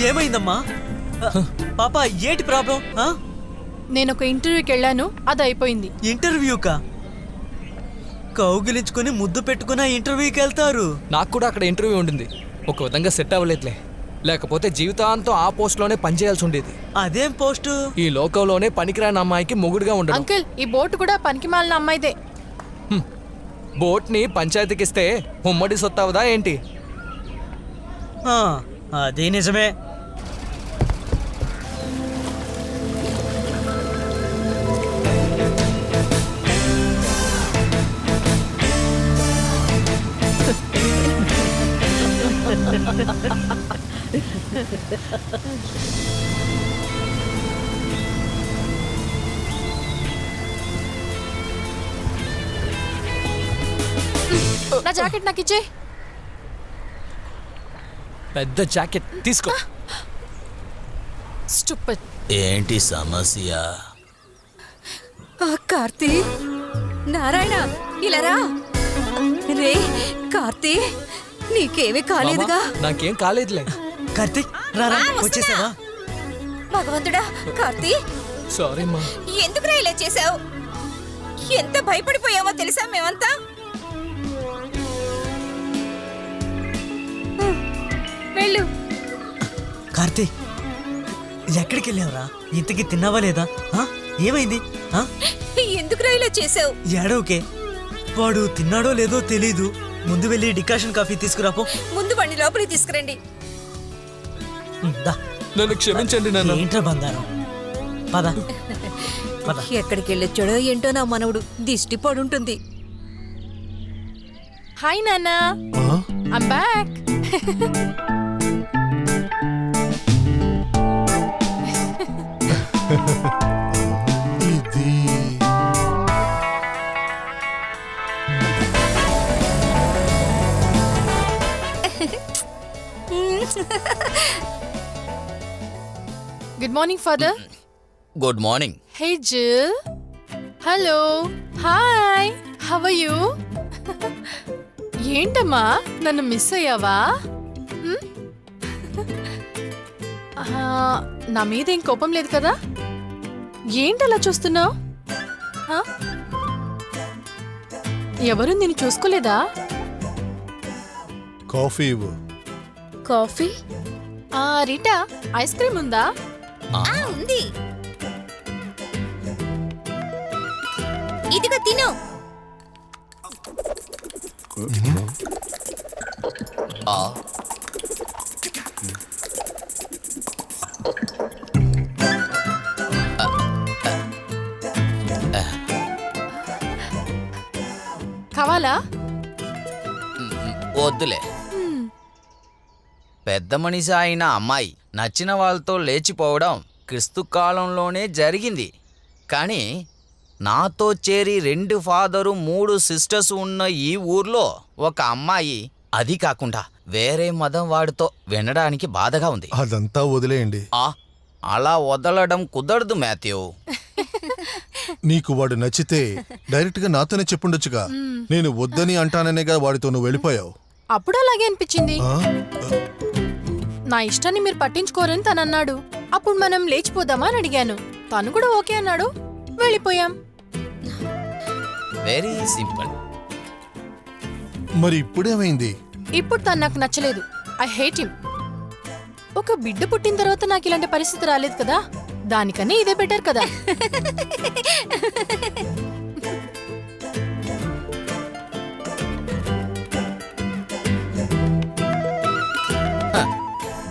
ఏమైందమ్మా? పాప, ఏంటి ప్రాబ్లం? నేను ఒక ఇంటర్వ్యూకి వెళ్ళాను, అది అయిపోయింది. ఇంటర్వ్యూకా? కౌగిలించుకొని ముద్దు పెట్టుకున్న ఇంటర్వ్యూకి వెళ్తారు? నాకు కూడా అక్కడ ఇంటర్వ్యూ ఉండింది. ఒక విధంగా సెట్ అవ్వలేదులే. లేకపోతే జీవితాంతం ఆ పోస్ట్లోనే పనిచేయాల్సి ఉండేది. అదేం పోస్టు? ఈ లోకంలోనే పనికిరాని అమ్మాయికి మొగుడుగా ఉండడం. అంకుల్, ఈ బోట్ కూడా పనికిమాలిన అమ్మాయిదే. బోట్ని పంచాయతీకి ఇస్తే ఉమ్మడి సొత్తవదా ఏంటి? అదే నిజమే. నా జాకెట్ నాకు ఇచ్చే. పెద్ద జాకెట్ తీసుకో. స్టూపిడ్. ఏంటి సమస్య? కార్తీ, నారాయణ, ఇలా రా. రే కార్తీ, నీకేమీ కాలేదుగా? నాకేం కాలేదులే. కార్తీక్, రారా, వచ్చేసావా? భగవంతుడా, కార్తీ, సారీ మా. ఎందుకురా ఇలా చేసావు? ఎంత భయపడిపోయామో తెలుసా మేమంతా. వెళ్ళు. కార్తీక్, ఎక్కడికి వెళ్ళావురా? ఇంతకి తిన్నావా లేదా? ఏమైంది? ఎందుకురా ఇలా చేసావు? ఏడవకే, వాడు తిన్నాడో లేదో తెలీదు. ముందు వెళ్ళి డికాషన్ కాఫీ తీసుకురాపో. ముందు బండి లోపలికి తీసుకురండి. దా. నన్ను క్షమించండి నాన్న. ఏంట్రా బంగారం, పద పద. ఎక్కడికి వెళ్ళొచ్చాడో ఏంటో నా మనవుడు. దిష్టి పడుంటుంది. హాయ్ నాన్నా, ఐమ్ బ్యాక్. ఇది good morning father. Good morning. Hey Jill. Hello, hi, how are you? ఏంటమ్మా, నన్ను మిస్ అయ్యావా? నా మీద ఏం కోపం లేదు కదా? ఏంటలా చూస్తున్నావు? ఎవరు నేను చూసుకోలేదా? కాఫీ ఇవ్వు. కాఫీ? రీటా, ఐస్ క్రీమ్ ఉందా? ఉంది. ఇదిగో తిను. కావాలా? వద్దులే. పెద్ద మనిషి అయిన అమ్మాయి నచ్చిన వాళ్ళతో లేచిపోవడం క్రిస్తు కాలంలోనే జరిగింది. కానీ నాతో చేరి 2 ఫాదరు 3 సిస్టర్స్ ఉన్న ఈ ఊర్లో ఒక అమ్మాయి, అది కాకుండా వేరే మతం వాడితో వినడానికి బాధగా ఉంది. అదంతా వదిలేయండి. అలా వదలడం కుదరదు మాథ్యూ. నీకు వాడు నచ్చితే డైరెక్ట్ గా నాతోనే చెప్పుండొచ్చుగా. నేను వద్దని అంటాననేగా వాడితో నువ్వు వెళ్ళిపోయావు. అప్పుడు అలాగే అనిపించింది. నా ఇష్టాన్ని మీరు పట్టించుకోరని తను అన్నాడు. అప్పుడు మనం లేచిపోదామా అని అడిగాను. తను కూడా ఓకే అన్నాడు, వెళ్ళిపోయాం. Very simple. మరి ఇప్పుడేమైంది? ఇప్పుడు తను నాకు నచ్చలేదు. I hate him. ఒక బిడ్డ పుట్టిన తర్వాత నాకు ఇలాంటి పరిస్థితి రాలేదు కదా, దానికన్నా ఇదే బెటర్ కదా.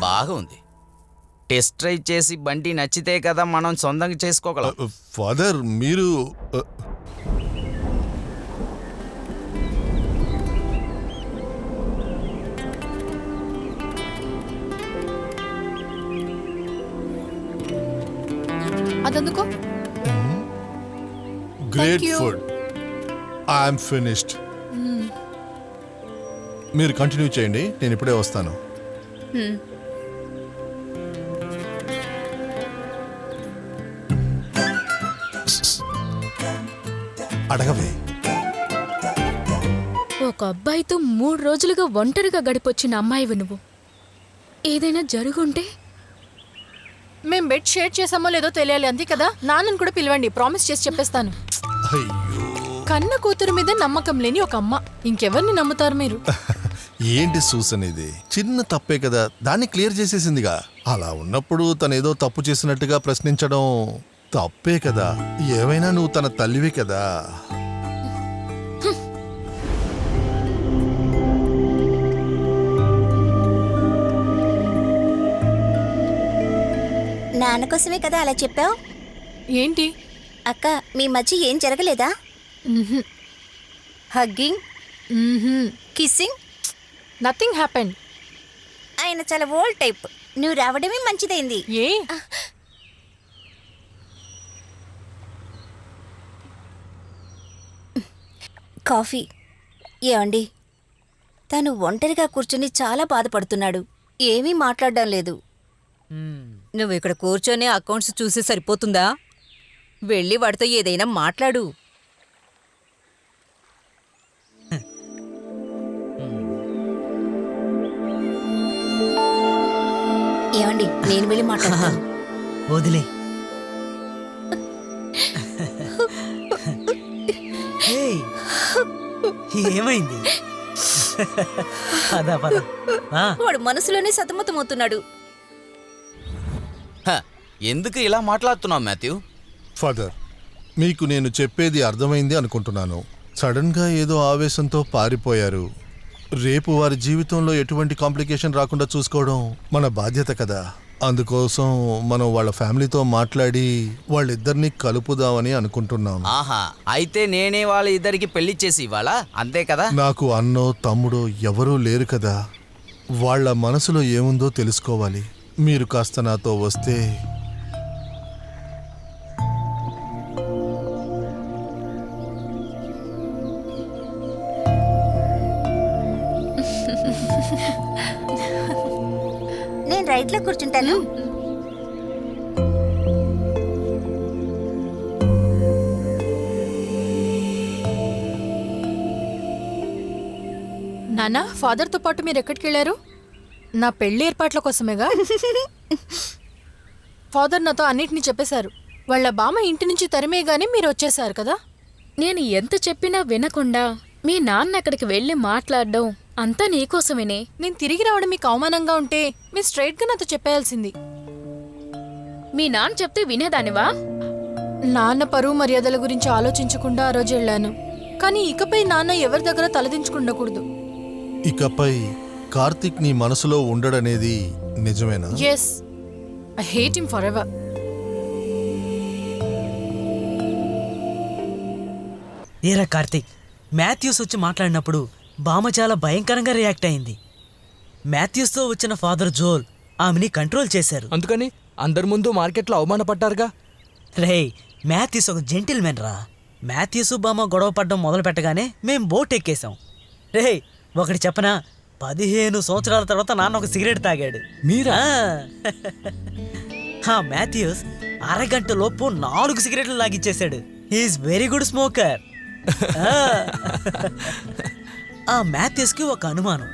బాగుంది. టెస్ట్ డ్రైవ్ చేసి బండి నచ్చితే కదా మనం సొంతంగా చేసుకోగలం. ఫాదర్ మీరు అదెందుకో? Great you. Food. I'm finished. మీరు కంటిన్యూ చేయండి, నేను ఇప్పుడే వస్తాను. అడగవే. ఒక అబ్బాయితో 3 రోజులుగా ఒంటరిగా గడిపొచ్చిన అమ్మాయివి నువ్వు. ఏదైనా జరుగుంటే? మేం బెడ్ షేర్ చేసామో లేదో తెలియాలి, అంతే కదా. నాన్నని కూడా పిలవండి, ప్రామిస్ చేసి చెప్పేస్తాను. అయ్యో, కన్న కూతురు మీద నమ్మకం లేని ఒక అమ్మ, ఇంకెవరిని నమ్ముతారు మీరు? ఏంటి సూసన్ ఇది? చిన్న తప్పే కదా, దాన్ని క్లియర్ చేసేసిందిగా. అలా ఉన్నప్పుడు తనేదో తప్పు చేసినట్టుగా ప్రశ్నించడం తప్పే కదా. ఏమైనా నువ్వు తన తల్లివే కదా. నాన్న కోసమే కదా అలా చెప్పావు. ఏంటి? అక్క, మీ మధ్య ఏం జరగలేదా? Hugging, kissing, nothing happen. ఆయన చాలా ఓల్డ్ టైప్. నువ్వు రావడమే మంచిదైంది. ఏ? కాఫీ. ఏమండి, తను ఒంటరిగా కూర్చుని చాలా బాధపడుతున్నాడు. ఏమీ మాట్లాడడం లేదు. నువ్వు ఇక్కడ కూర్చొని అకౌంట్స్ చూసి సరిపోతుందా? వెళ్ళి వాడితో ఏదైనా మాట్లాడు. ఏమండి, నేను వెళ్ళి మాట్లాడతాను. వదిలే. ఏయ్, ఏమైంది? పద పద. వాడు మనసులోనే సతమతమవుతున్నాడు. ఎందుకు ఇలా మాట్లాడుతున్నావు మాథ్యూ? ఫాదర్, మీకు నేను చెప్పేది అర్థమైంది అనుకుంటున్నాను. సడన్ గా ఏదో ఆవేశంతో పారిపోయారు. రేపు వారి జీవితంలో ఎటువంటి కాంప్లికేషన్ రాకుండా చూసుకోవడం మన బాధ్యత కదా. అందుకోసం మనం వాళ్ళ ఫ్యామిలీతో మాట్లాడి వాళ్ళిద్దరినీ కలుపుదామని అనుకుంటున్నాం. ఆహా, అయితే నేనే వాళ్ళ ఇద్దరికి పెళ్లి చేసి ఇవ్వాలా? అంతే కదా. నాకు అన్నో తమ్ముడో ఎవరూ లేరు కదా. వాళ్ళ మనసులో ఏముందో తెలుసుకోవాలి. మీరు కాస్త నాతో వస్తే. నేను రైట్లో కూర్చుంటాను. నాన్న, ఫాదర్తో పాటు మీరు ఎక్కడికి వెళ్ళారు? నా పెళ్లి ఏర్పాట్ల కోసమేగా? ఫాదర్ నాతో అన్నిటినీ చెప్పేశారు. వాళ్ళ బామ్మ ఇంటి నుంచి తరిమేగానే మీరు వచ్చేశారు కదా. నేను ఎంత చెప్పినా వినకుండా మీ నాన్న అక్కడికి వెళ్ళి మాట్లాడడం అంతా నీకోసమేనే. నేను తిరిగి రావడం మీకు అవమానంగా ఉంటే మీరు స్ట్రైట్గా నాతో చెప్పేయాల్సింది. మీ నాన్న చెప్తే వినేదానివా? నాన్న పరువు మర్యాదల గురించి ఆలోచించకుండా ఆ రోజు వెళ్ళాను. కానీ ఇకపై నాన్న ఎవరి దగ్గర తలదించుకుండకూడదు. ఇకపై కార్తిక్ నీ మనసులో ఉండడనేది నిజమేనా? Yes, I hate him forever. ఏరా కార్తీక్, మాథ్యూస్ వచ్చి మాట్లాడినప్పుడు బామ్మ చాలా భయంకరంగా రియాక్ట్ అయింది. మాథ్యూస్తో వచ్చిన ఫాదర్ జోల్ ఆమెని కంట్రోల్ చేశారు. అందుకని అందరి ముందు మార్కెట్లో అవమానపడ్డారుగా. రేయ్, మాథ్యూస్ ఒక జెంటిల్మెన్ రా. మాథ్యూస్ బామ్మ గొడవ పడ్డం మొదలు పెట్టగానే మేం బోట్ ఎక్కేశాం. రేయ్, ఒకటి చెప్పనా, 15 సంవత్సరాల తర్వాత నాన్న ఒక సిగరెట్ తాగాడు. మీరా? మాథ్యూస్ అరగంట లోపు 4 సిగరెట్లు లాగిచ్చేశాడు. He is very good smoker. ఆ మాథ్యూస్కి ఒక అనుమానం.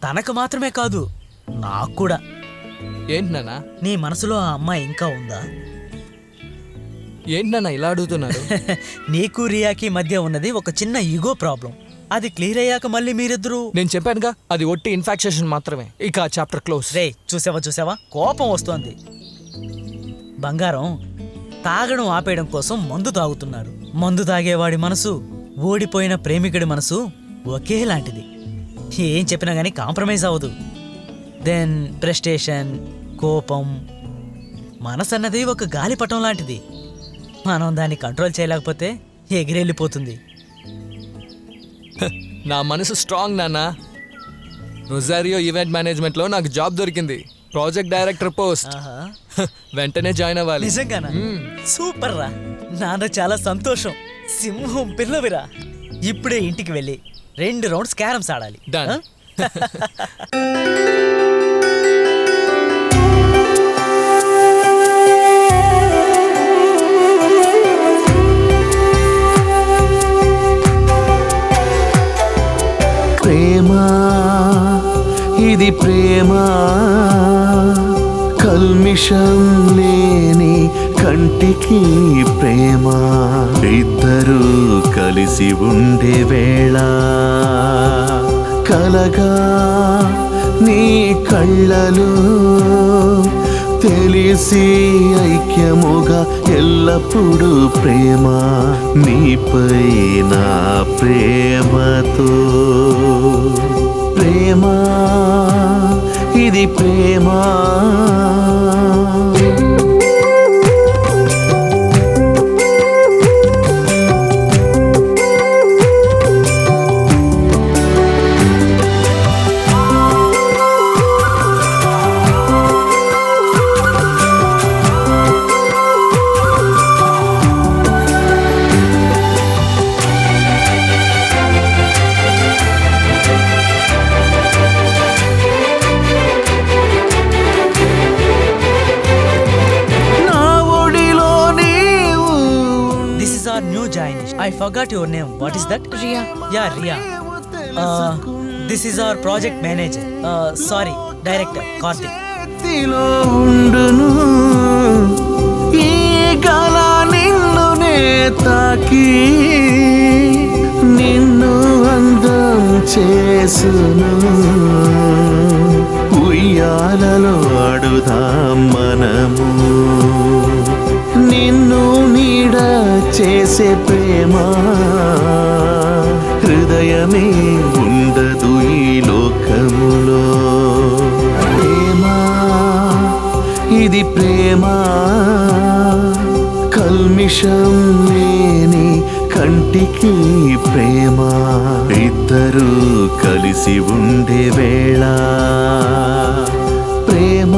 తనకు మాత్రమే కాదు, నాకు కూడా. ఏంటి నాన్న? నీ మనసులో ఆ అమ్మాయి ఇంకా ఉందా? ఏంటి నాన్న ఇలా అడుగుతున్నారు? నీకు రియాకి మధ్య ఉన్నది ఒక చిన్న ఈగో ప్రాబ్లం. అది క్లియర్ అయ్యాక మళ్ళీ మీరిద్దరూ నేను చెప్పానుగా అది ఒట్టి ఇన్ఫాక్షన్ మాత్రమే. ఇక చాప్టర్ క్లోజ్. రే చూసావా కోపం వస్తోంది. బంగారం తాగడం ఆపేయడం కోసం మందు తాగుతున్నాడు. మందు తాగేవాడి మనసు, ఓడిపోయిన ప్రేమికుడి మనసు ఒకేలాంటిది. ఏం చెప్పినా గానీ కాంప్రమైజ్ అవ్వదు. దెన్ ప్రెస్టేషన్, కోపం, మనసు అన్నది ఒక గాలిపటం లాంటిది. మనం దాన్ని కంట్రోల్ చేయలేకపోతే ఎగిరెళ్ళిపోతుంది. నా మనసు స్ట్రాంగ్ నాన్న. రొజారియో ఈవెంట్ మేనేజ్మెంట్లో నాకు జాబ్ దొరికింది, ప్రాజెక్ట్ డైరెక్టర్ పోస్ట్. ఆహా, వెంటనే జాయిన్ అవ్వాలి. నిజంగానా? సూపర్ రా, నాన్న చాలా సంతోషం. సింహం పిల్లవిరా. ఇప్పుడే ఇంటికి వెళ్ళి 2 రౌండ్స్ క్యారమ్స్ ఆడాలి. Done. ప్రేమ ఇది ప్రేమ, కల్మిషం లేని కంటికి ప్రేమ. ఇద్దరూ కలిసి ఉండే వేళ కలగా నీ కళ్ళలో తెలిసి ఐక్యముగా ఎల్లప్పుడూ ప్రేమ. నీపై నా ప్రేమతో ప్రేమ ఇది ప్రేమ. I forgot your name. What is that? Ria. Yeah, Ria. This is our project manager. Sorry, director, Karthik. చేతిలో ఉండును ఈ గల నిన్నునే తాకి నిన్ను అందం చేసును. ఉయ్యాలలో ఆడుదాం మనము, నిన్ను నీడ చేసే ప్రేమ. హృదయమే ఉండదు ఈ లోకములో. ప్రేమ ఇది ప్రేమ, కల్మిషం లేని కంటికి ప్రేమ. ఇద్దరూ కలిసి ఉండే వేళ ప్రేమ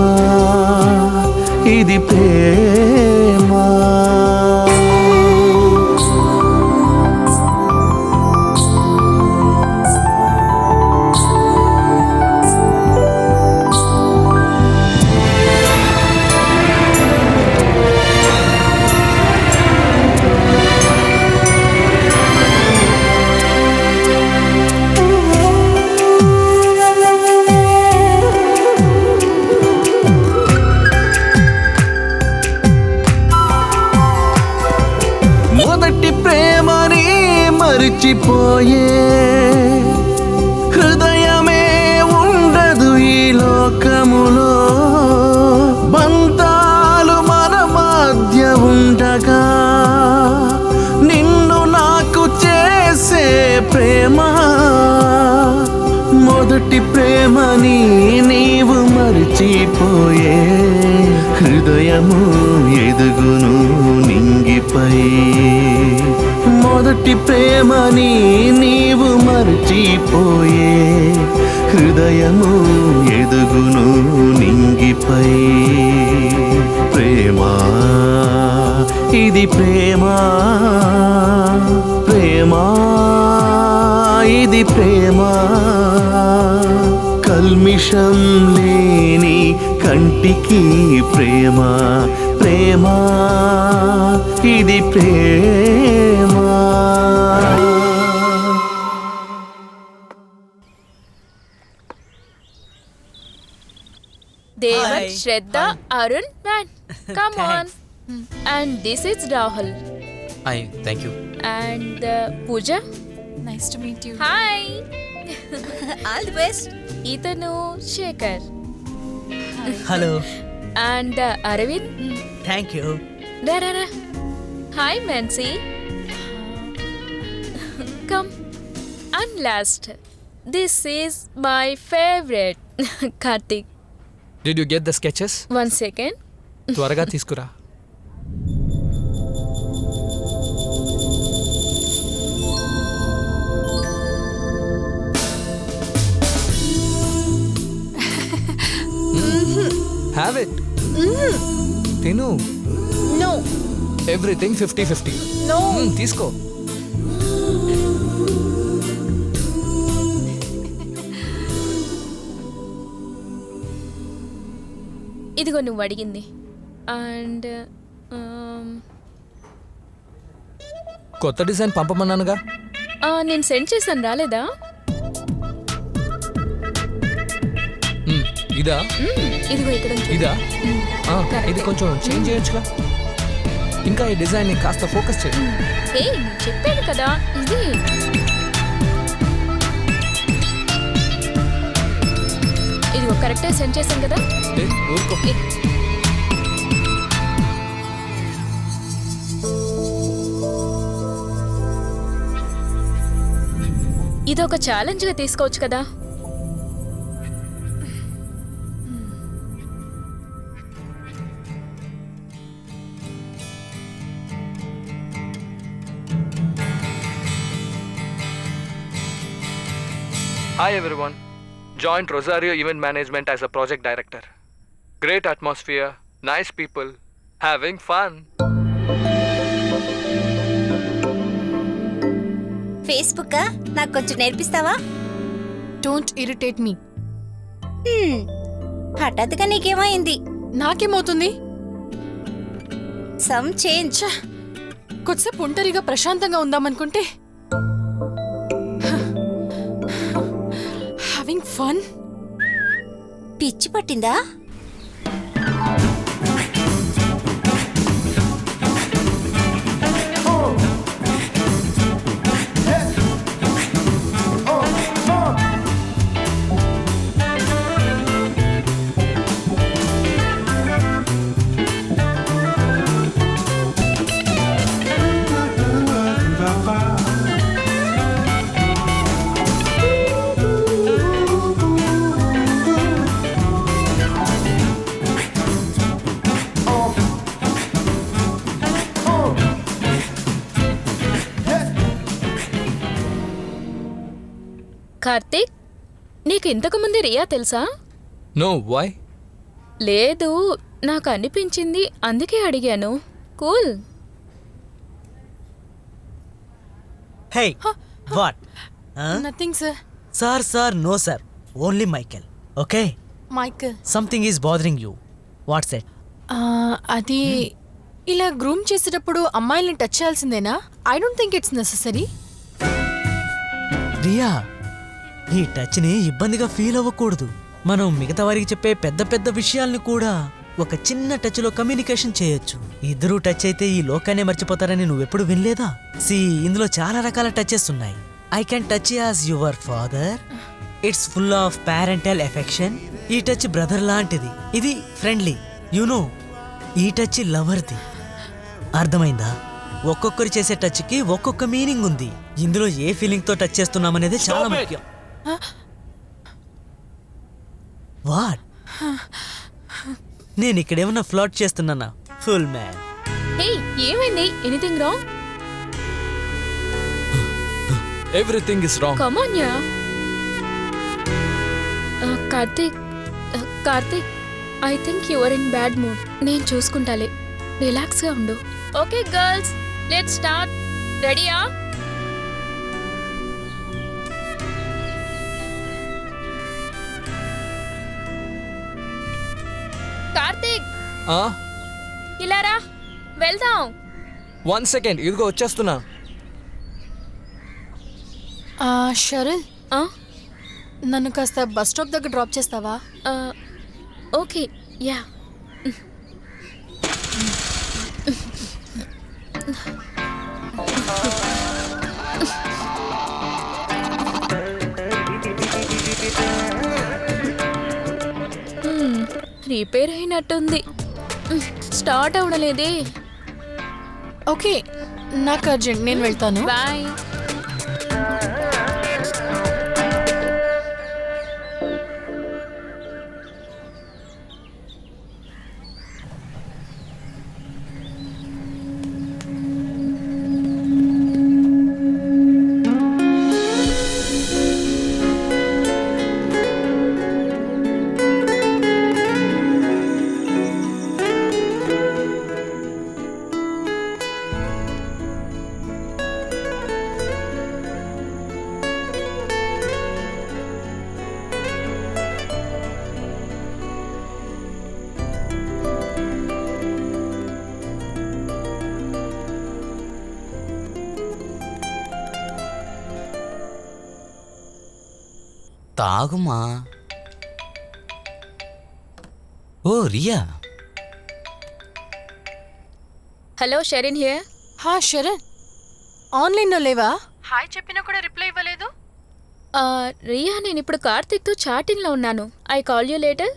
ఇది ప్రేమ. మొదటి ప్రేమని మరిచిపోయే హృదయమే ఉండదు ఈ లోకములో. బంధాలు మన మధ్య ఉండగా నిన్ను నాకు చేసే ప్రేమ. మొదటి ప్రేమని నీవు మరిచిపోయే హృదయము ఎదుగును నింగిపై. మొదటి ప్రేమని నీవు మరిచిపోయే హృదయము ఎదుగును నింగిపై. ప్రేమ ఇది ప్రేమ, ప్రేమ ఇది ప్రేమ. కల్మిషం లేని కంటికి ప్రేమ. ప్రేమ ఇది ప్రేమ. Devan, Hi. Shraddha, Arun, man. Come on. And this is Rahul. Hi, thank you. And Pooja. Nice to meet you. Hi, all the best. ఇతను Shekhar hello, and Arvind. Thank you. రా. హాయ్ మెన్సీ. Come. And last, this is my favourite Karthik. Did you get the sketches? 1 second. త్వరగా తీసుకురా. Have it. తిను. No everything 50-50. నో. తీసుకో. ఇదిగో నువ్వు అడిగింది. అండ్ కొత్త డిజైన్ పంపమన్నానుగా. నేను సెండ్ చేశాను, రాలేదా? ఇదా? ఇదిగో ఇక్కడ ఉంది. ఇదా? correct. ఇది కొంచెం చేంజ్ చేయొచ్చుగా. ఇంకా ఈ డిజైన్ ని కాస్త ఫోకస్ చేయి. నేను చెప్పాను కదా, ఇది. ఇదిగో కరెక్టే సెండ్ చేశాను కదా. ఊరుకో. ఇది ఒక ఛాలెంజ్ గా తీసుకోవచ్చు కదా. Hi everyone. Joined Rosario Event Management as a project director. Great atmosphere, nice people, having fun. Facebook నాకు కొంచెం నేర్పిస్తావా? Don't irritate me. హఠాత్తుగా నీకేమైంది? నాకేమవుతుంది? Some change. కొద్దిసేపు ఒంటరిగా ప్రశాంతంగా ఉందామనుకుంటే హ్యావింగ్ ఫన్. పిచ్చి పట్టిందా? కార్తీక్, నీకు ఇంతకు ముందే రియా తెలుసా? No, why? లేదు, నాకు అనిపించింది, అందుకే అడిగాను. Cool. Hey, what? Nothing sir. Sir, no sir, only Michael. Okay, Michael. Something is bothering you. What's it? అది ఇలా గ్రూమ్ చేసేటప్పుడు అమ్మాయిల్ని టచ్ చేయాల్సిందేనా? I don't think it's necessary. Riya, ఈ టచ్ని ఇబ్బందిగా ఫీల్ అవ్వకూడదు. మనం మిగతా వారికి చెప్పే పెద్ద పెద్ద విషయాల్ని కూడా ఒక చిన్న టచ్లో కమ్యూనికేషన్ చేయొచ్చు. ఇద్దరూ టచ్ అయితే ఈ లోకాన్నే మర్చిపోతారని నువ్వెప్పుడు వినలేదా? ఇందులో చాలా రకాల టచెస్ ఉన్నాయి. I can touch as your father. It's full of parental affection. ఈ టచ్ బ్రదర్ లాంటిది. ఇది ఫ్రెండ్లీ. యునో, ఈ టచ్ లవర్ది. అర్థమైందా? ఒక్కొక్కరు చేసే టచ్కి ఒక్కొక్క మీనింగ్ ఉంది. ఇందులో ఏ ఫీలింగ్ తో టచ్ చేస్తున్నామనేది చాలా ముఖ్యం. వాట్? నేను ఇక్కడేమన్నా ఫ్లాట్ చేస్తున్నానా? Full man. హే, ఏమైంది? Anything wrong? Everything is wrong. Come on yeah. Karthik, I think you are in bad mood. నేను చూసుకుంటాలే, రిలాక్స్ గా ఉండు. Okay girls, let's start. రెడీయా? కార్తీక్, ఇలా రా, వెళ్దాం. 1 second, ఇదిగో వచ్చేస్తున్నా. షరిల్, నన్ను కాస్త బస్ స్టాప్ దగ్గర డ్రాప్ చేస్తావా? Okay, yeah. రిపేర్ అయినట్టుంది. స్టార్ట్ అవడలేదే. ఓకే, నాకు అర్జెంట్, నేను వెళ్తాను. బాయ్. తాగుమా. Oh Riya, hello, Sherin here. హా శరణ్, ఆన్లైన్లో లేవా? హాయ్ చెప్పినా కూడా రిప్లై ఇవ్వలేదు. రియా, నేను ఇప్పుడు కార్తిక్తో చాటింగ్లో ఉన్నాను. I call you later.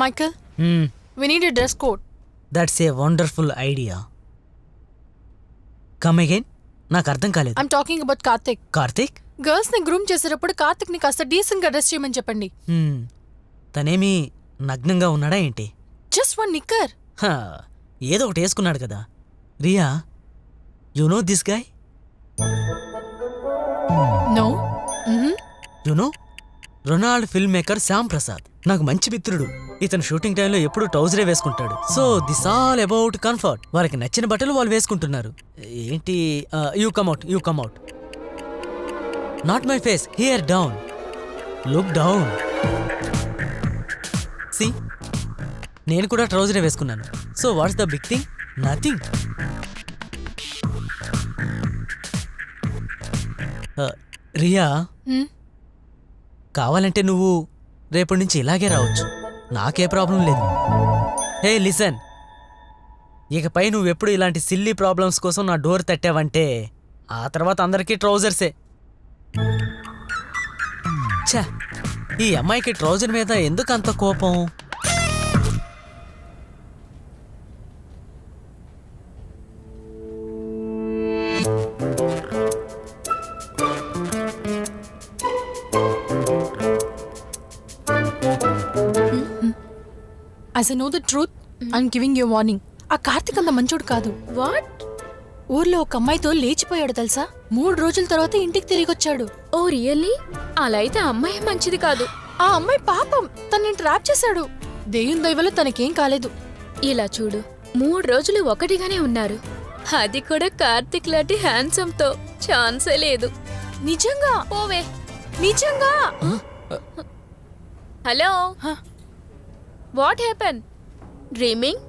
Michael, we need a dress code. That's a wonderful idea. Come again. నాకు అర్థం కాలేదు. I'm talking about Karthik. Karthik? Girls ని గ్రూమ్ చేసేటప్పుడు కార్తిక్ ని కాస్త డీసెంట్ గా డ్రెస్ చేయమని చెప్పండి. తనేమి నగ్నంగా ఉన్నాడా ఏంటి? Just one knicker. ఏదో ఒకటి వేసుకున్నాడు కదా. Riya, you know this guy? No. You know Ronald film maker Shyam Prasad నాకు మంచి మిత్రుడు. ఇతను షూటింగ్ టైంలో ఎప్పుడు ట్రౌజరే వేసుకుంటాడు. So this all about comfort. వారికి నచ్చిన బట్టలు వాళ్ళు వేసుకుంటున్నారు. ఏంటి? You come at. Not my face, here down. Look down. See, నేను కూడా ట్రౌజరే వేసుకున్నాను. So what's the big thing? Nothing. Riya, కావాలంటే నువ్వు రేపటి నుంచి ఇలాగే రావచ్చు. నాకే ప్రాబ్లం లేదు. హే లిసన్, ఇకపై నువ్వెప్పుడు ఇలాంటి సిల్లీ ప్రాబ్లమ్స్ కోసం నా డోర్ తట్టావంటే ఆ తర్వాత అందరికీ ట్రౌజర్సే. ఛా, ఈ అమ్మాయికి ట్రౌజర్ మీద ఎందుకు అంత కోపం? As I know the truth, I'm giving you a warning. ఆ కార్తిక్ అంత మంచోడు కాదు. వాట్? ఊర్లో ఒక అమ్మాయితో లేచిపోయాడు తెలుసా? 3 రోజుల తర్వాత ఇంటికి తిరిగి వచ్చాడు. ఓ రియల్లీ? అలా అయితే అమ్మాయి మంచిది కాదు. ఆ అమ్మాయి పాపం తనని ట్రాప్ చేశాడు. దేవుని దయ వల్ల తనకేం కాలేదు. ఇలా చూడు, 3 రోజులు ఒకటిగానే ఉన్నారు. అది కూడా కార్తిక్ లాంటి హ్యాండ్సమ్ తో. ఛాన్సే లేదు. నిజంగా? పోవే. నిజంగా? Hello, what happen? Dreaming?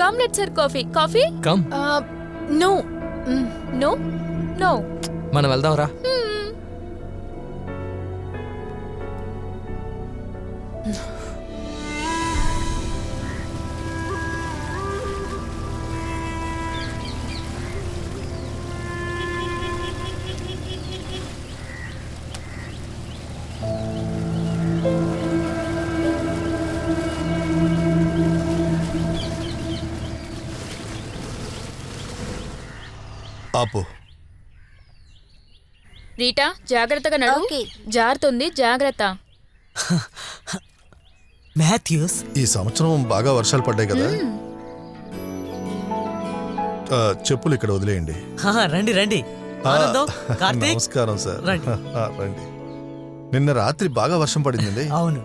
Come let's have coffee. Coffee? Come. No. No no. మనం వెళ్దాంరా. ఆపు. రీటా, జాగ్రత్తగా నడు. జారుతుంది, జాగ్రత్త. మాథ్యూస్, ఈ సంవత్సరం బాగా వర్షాలు పడ్డాయి కదా. చెప్పులు ఇక్కడ వదిలేయండి. రండి రండి. ఆనందం, కార్తీక్. నమస్కారం సార్. రండి. రండి. నిన్న రాత్రి బాగా వర్షం పడిందండి. అవును.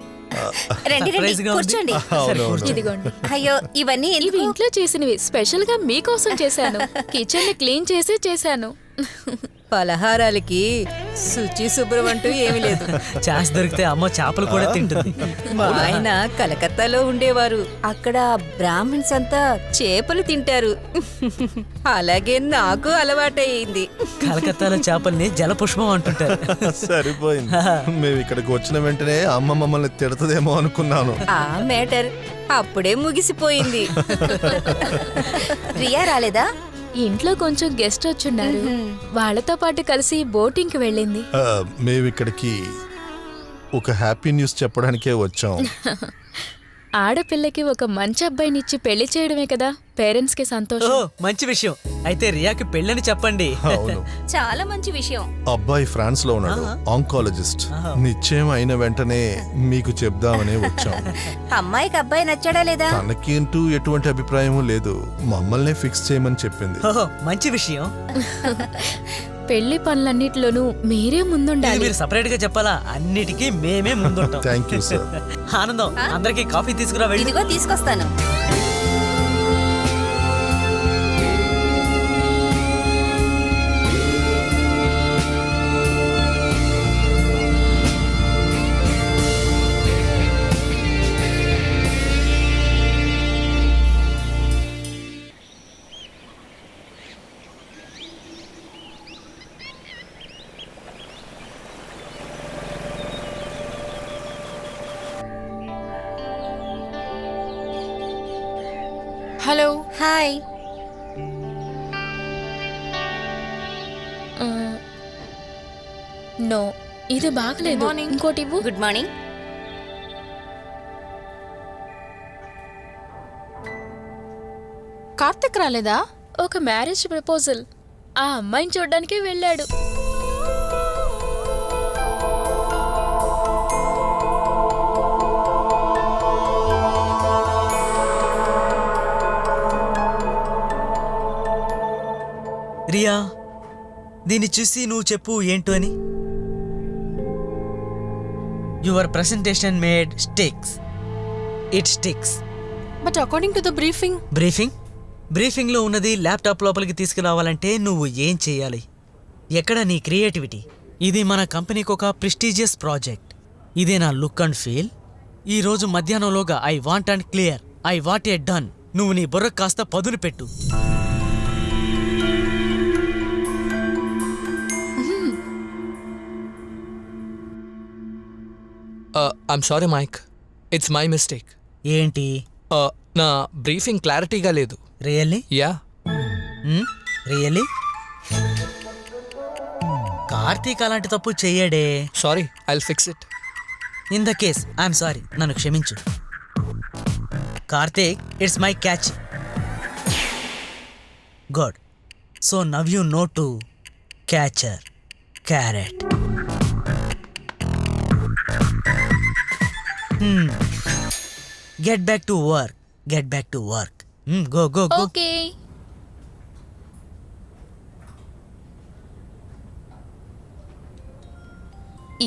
రండి Surprise రండి గా ఉంది. కూర్చోండి. అవునవును. ఇదిగోండి అయ్యో ఇవన్నీ ఇవి ఎందుకు? ఇంట్లో చేసినవి స్పెషల్ గా మీకోసం చేశాను కిచెన్ ని క్లీన్ చేసి చేశాను పలహారాలకి శుచి శుభ్రం అంటూ ఏమీ లేదు. ఛాన్స్ దొరికితే అమ్మ చేపలు కూడా తింటుంది. మా ఆయన కలకత్తాలో ఉండేవారు. అక్కడ బ్రాహ్మిన్స్ అంతా చేపలు తింటారు. అలాగే నాకు అలవాటయింది. కలకత్తాలో చేపల్ని జలపుష్పం అంటుంటారు. సరిపోయింది. మేము ఇక్కడికి వచ్చిన వెంటనే అమ్మ మమ్మల్ని తిడతదేమో అనుకున్నాను. ఆ మేటర్ అప్పుడే ముగిసిపోయింది. రియా రాలేదా? ఇంట్లో కొంచెం గెస్ట్ వచ్చున్నారు వాళ్ళతో పాటు కలిసి బోటింగ్ కి వెళ్ళింది మేము ఇక్కడికి ఒక హ్యాపీ న్యూస్ చెప్పడానికే వచ్చాం. ఆడపిల్లకి ఒక మంచి అబ్బాయినిచ్చి పెళ్లి చేయడమే కదా పేరెంట్స్ కి ఓ సంతోషం. మంచి విషయం. అయితే రియాకి పెళ్ళని చెప్పండి. అవును. చాలా మంచి విషయం. అబ్బాయి ఫ్రాన్స్ లో ఉన్నాడు, ఆంకాలజిస్ట్. నిశ్చయం అయిన వెంటనే మీకు చెప్దామనే వచ్చాం. అమ్మాయికి అబ్బాయి నచ్చాడా లేదా? తనకేంటూ ఎటువంటి అభిప్రాయం లేదు, మమ్మల్నే ఫిక్స్ చేయమని చెప్పింది. ఓహో మంచి విషయం. పెళ్లి పనులన్నిటిలోనూ మీరే ఇది ముందుండాలి. మీరు సపరేట్ గా చెప్పాలా? అన్నిటికీ మేమే ముందుంటాం. Thank you sir. ఆనందం, అందరికి కాఫీ తీసుకురా వెళ్ళి. ఇదిగో తీసుకొస్తాను. హలో. హాయ్. నో ఇది బాగలేదు. Good morning. ఇంకోటి ఇవ్వు. Good morning. కార్తిక్ రాలేదా? ఒక మ్యారేజ్ ప్రపోజల్ ఆ అమ్మాయిని చూడడానికి వెళ్ళాడు. రియా, దీన్ని చూసి నువ్వు చెప్పు ఏంటో అని. Your presentation made sticks. It sticks. But according to the briefing. బ్రీఫింగ్లో ఉన్నది ల్యాప్టాప్ లోపలికి తీసుకురావాలంటే నువ్వు ఏం చేయాలి? ఎక్కడ నీ క్రియేటివిటీ? ఇది మన కంపెనీకి ఒక ప్రెస్టీజియస్ ప్రాజెక్ట్. ఇదే నా లుక్ అండ్ ఫీల్. ఈ రోజు మధ్యాహ్నంలోగా I want and clear. I want a done. నువ్వు నీ బుర్ర కాస్త పదును పెట్టు. I'm sorry Mike, it's my mistake. ఏంటి? నా బ్రీఫింగ్ క్లారిటీగా లేదు. రియల్లీ? యా. రియల్లీ? కార్తీక్ అలాంటి తప్పు చెయ్యడే. Sorry, I'll fix it. In the case I'm sorry, నన్ను క్షమించు. Karthik, it's my catch. Good. So now you know to catcher carrot. Get back to work. Get back to work. Go go go. Okay.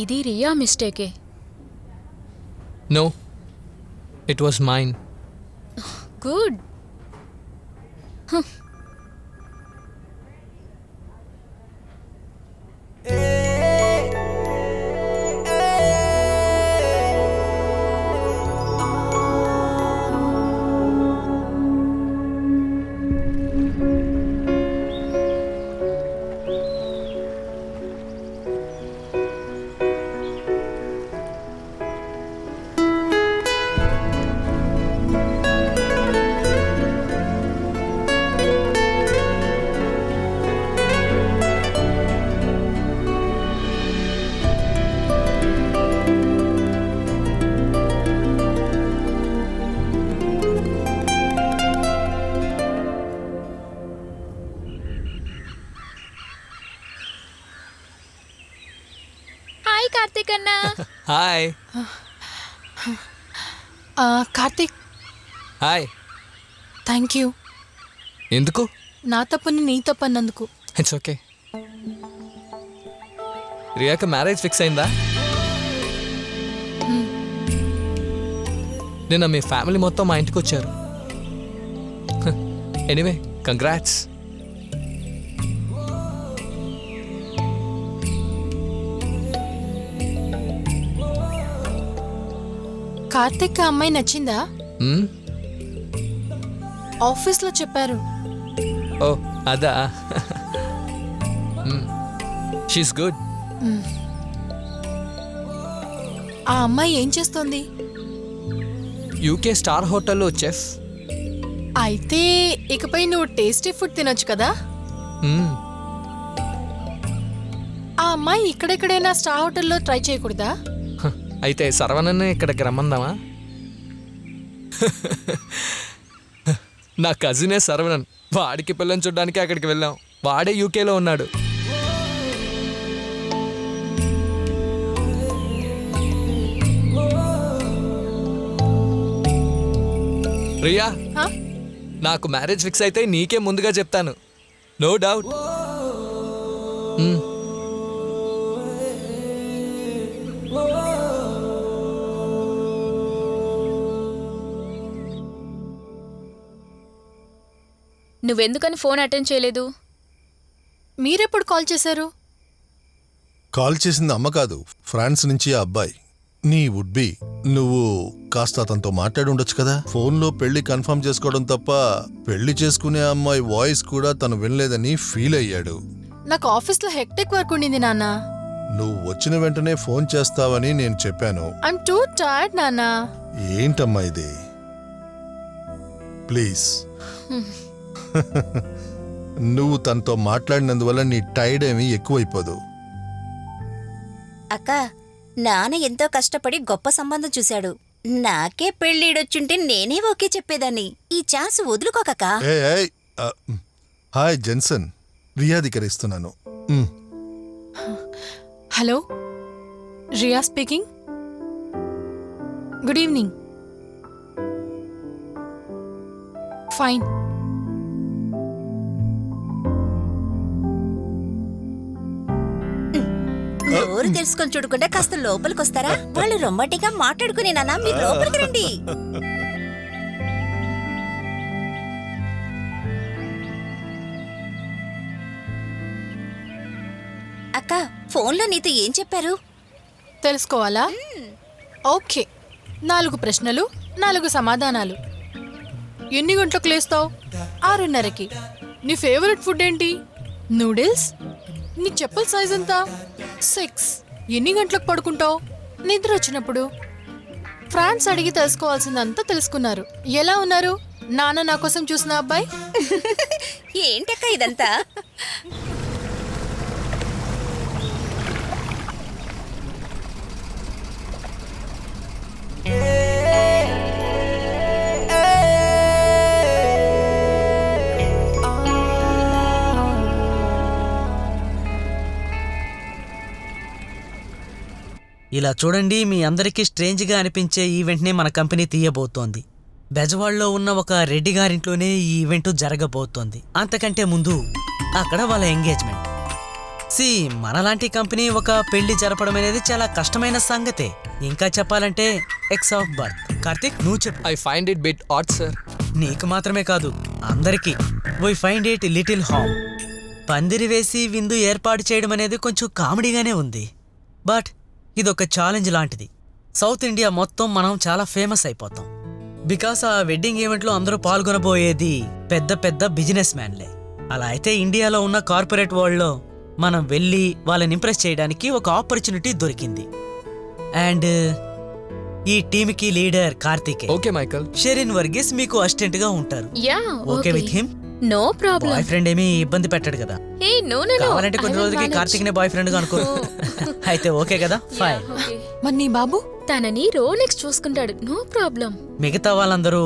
ఇది రియా మిస్టేకే. No, it was mine. Good. Hi Karthik అన్న. Hi. Karthik, hi. Thank you. ఎందుకు? నా తప్పుని నీ తప్పు అన్నందుకు. It's okay. రియాకి మ్యారేజ్ ఫిక్స్ అయిందా? నిన్న మీ ఫ్యామిలీ మొత్తం మా ఇంటికి వచ్చారు. Anyway congrats. కార్తిక్ ఆ అమ్మాయి నచ్చిందా? ఆఫీస్లో చెప్పారు. ఓ అదా. She's good. ఆ అమ్మాయి ఏం చేస్తోంది? యూకే స్టార్ హోటల్లో చెఫ్. అయితే ఇకపై నువ్వు టేస్టీ ఫుడ్ తినొచ్చు కదా. ఆ అమ్మాయి ఇక్కడెక్కడైనా స్టార్ హోటల్లో ట్రై చేయకూడదా? అయితే సర్వనన్నే ఇక్కడికి రమ్మందామా? నా కజినే సర్వనన్. వాడికి పిల్లని చూడడానికి అక్కడికి వెళ్ళాం. వాడే యూకేలో ఉన్నాడు. రియా, హా? నాకు మ్యారేజ్ ఫిక్స్ అయితే నీకే ముందుగా చెప్తాను. No doubt. నువ్వెందుకని ఫోన్ అటెండ్ చేయలేదు? మీరెప్పుడు కాల్ చేశారు? కాల్ చేసింది అమ్మ కాదు, ఫ్రాన్స్ నుంచి ఆ అబ్బాయి. నీ వుడ్ బి. నువ్వు కాస్త అతనితో మాట్లాడి ఉండొచ్చు కదా. ఫోన్లో పెళ్లి కన్ఫర్మ్ చేసుకోవడం తప్ప పెళ్లి చేసుకునే అమ్మాయి వాయిస్ కూడా తను వినలేదని ఫీల్ అయ్యాడు. నాకు ఆఫీస్లో హెక్టిక్ వర్క్ ఉండింది నాన్న. నువ్వు వచ్చిన వెంటనే ఫోన్ చేస్తావని నేను చెప్పాను. ఐమ్ టూ టైర్డ్ నాన్న. ఏంటమ్మా ఇది? ప్లీజ్. నువ్వు తనతో మాట్లాడినందువల్ల నీ టైర్డ్ ఏమీ ఎక్కువైపోదు. అక్క, నాన్న ఎంతో కష్టపడి గొప్ప సంబంధం చూశాడు. నాకే పెళ్ళిడొచ్చుంటే నేనే ఓకే చెప్పేదాన్ని. ఈ ఛాన్స్ వదులుకోకక్క. ఏయ్, హాయ్ జెన్సన్, రియాధికరిస్తున్నాను. Hello, Riya speaking. Good evening. Fine. నోరు తెలుసుకొని చూడకుండా కాస్త లోపలికి వస్తారా? వాళ్ళు రొమాంటిక్ గా మాట్లాడుకునే నాన్న, మీరు లోపలికి రండి. అక్క, ఫోన్లో నీతో ఏం చెప్పారు? తెలుసుకోవాలా? ఓకే. 4 ప్రశ్నలు, 4 సమాధానాలు. ఎన్ని గంటలకు లేస్తావు? 6:30కి. నీ ఫేవరెట్ ఫుడ్ ఏంటి? నూడిల్స్. నీ చెప్పుల సైజ్ ఎంత? 6. ఎన్ని గంటలకు పడుకుంటావు? నిద్ర వచ్చినప్పుడు. ఫ్రాన్స్ అడిగి తెలుసుకోవాల్సిందంతా తెలుసుకున్నారు. ఎలా ఉన్నారు నాన్న నా కోసం చూసిన అబ్బాయి? ఏంటక్క ఇదంతా? ఇలా చూడండి, మీ అందరికీ స్ట్రేంజ్గా అనిపించే ఈవెంట్నే మన కంపెనీ తీయబోతోంది. బెజవాడలో ఉన్న ఒక రెడ్డి గారింట్లోనే ఈ ఈవెంట్ జరగబోతోంది. అంతకంటే ముందు అక్కడ వాళ్ళ ఎంగేజ్మెంట్. మనలాంటి కంపెనీ ఒక పెళ్లి జరపడం అనేది చాలా కష్టమైన సంగతే. ఇంకా చెప్పాలంటే ఎక్స్ ఆఫ్ బర్త్. కార్తిక్, నువ్వు చెప్పు. I find it bit odd sir. నీకు మాత్రమే కాదు, అందరికీ. Why find it little ham. పందిరి వేసి విందు ఏర్పాటు చేయడం అనేది కొంచెం కామెడీగానే ఉంది. బట్ ఇదొక ఛాలెంజ్ లాంటిది. సౌత్ ఇండియా మొత్తం మనం చాలా ఫేమస్ అయిపోతాం. బికాస్ ఆ వెడ్డింగ్ ఈవెంట్లో అందరూ పాల్గొనబోయేది పెద్ద పెద్ద బిజినెస్ మ్యాన్లే. అలా అయితే ఇండియాలో ఉన్న కార్పొరేట్ వరల్డ్లో మనం వెళ్ళి వాళ్ళని ఇంప్రెస్ చేయడానికి ఒక ఆపర్చునిటీ దొరికింది. అండ్ ఈ టీమ్కి లీడర్ కార్తికే. Okay Michael. షెరిన్ వర్గీస్ మీకు అసిస్టెంట్ గా ఉంటారు. Yeah, okay with him? No problem. Boyfriend ఏమీ ఇబ్బంది పెట్టాడు కదా? Hey no no no. కావాలంటే కొన్ని రోజులకి కార్తిక్ నే బాయ్ ఫ్రెండ్ గా అనుకో. అయితే ఓకే కదా? ఫైన్. మరి నీ బాబు? తనని రోలెక్స్ చూసుకుంటాడు. No problem. మిగతా వాళ్ళందరూ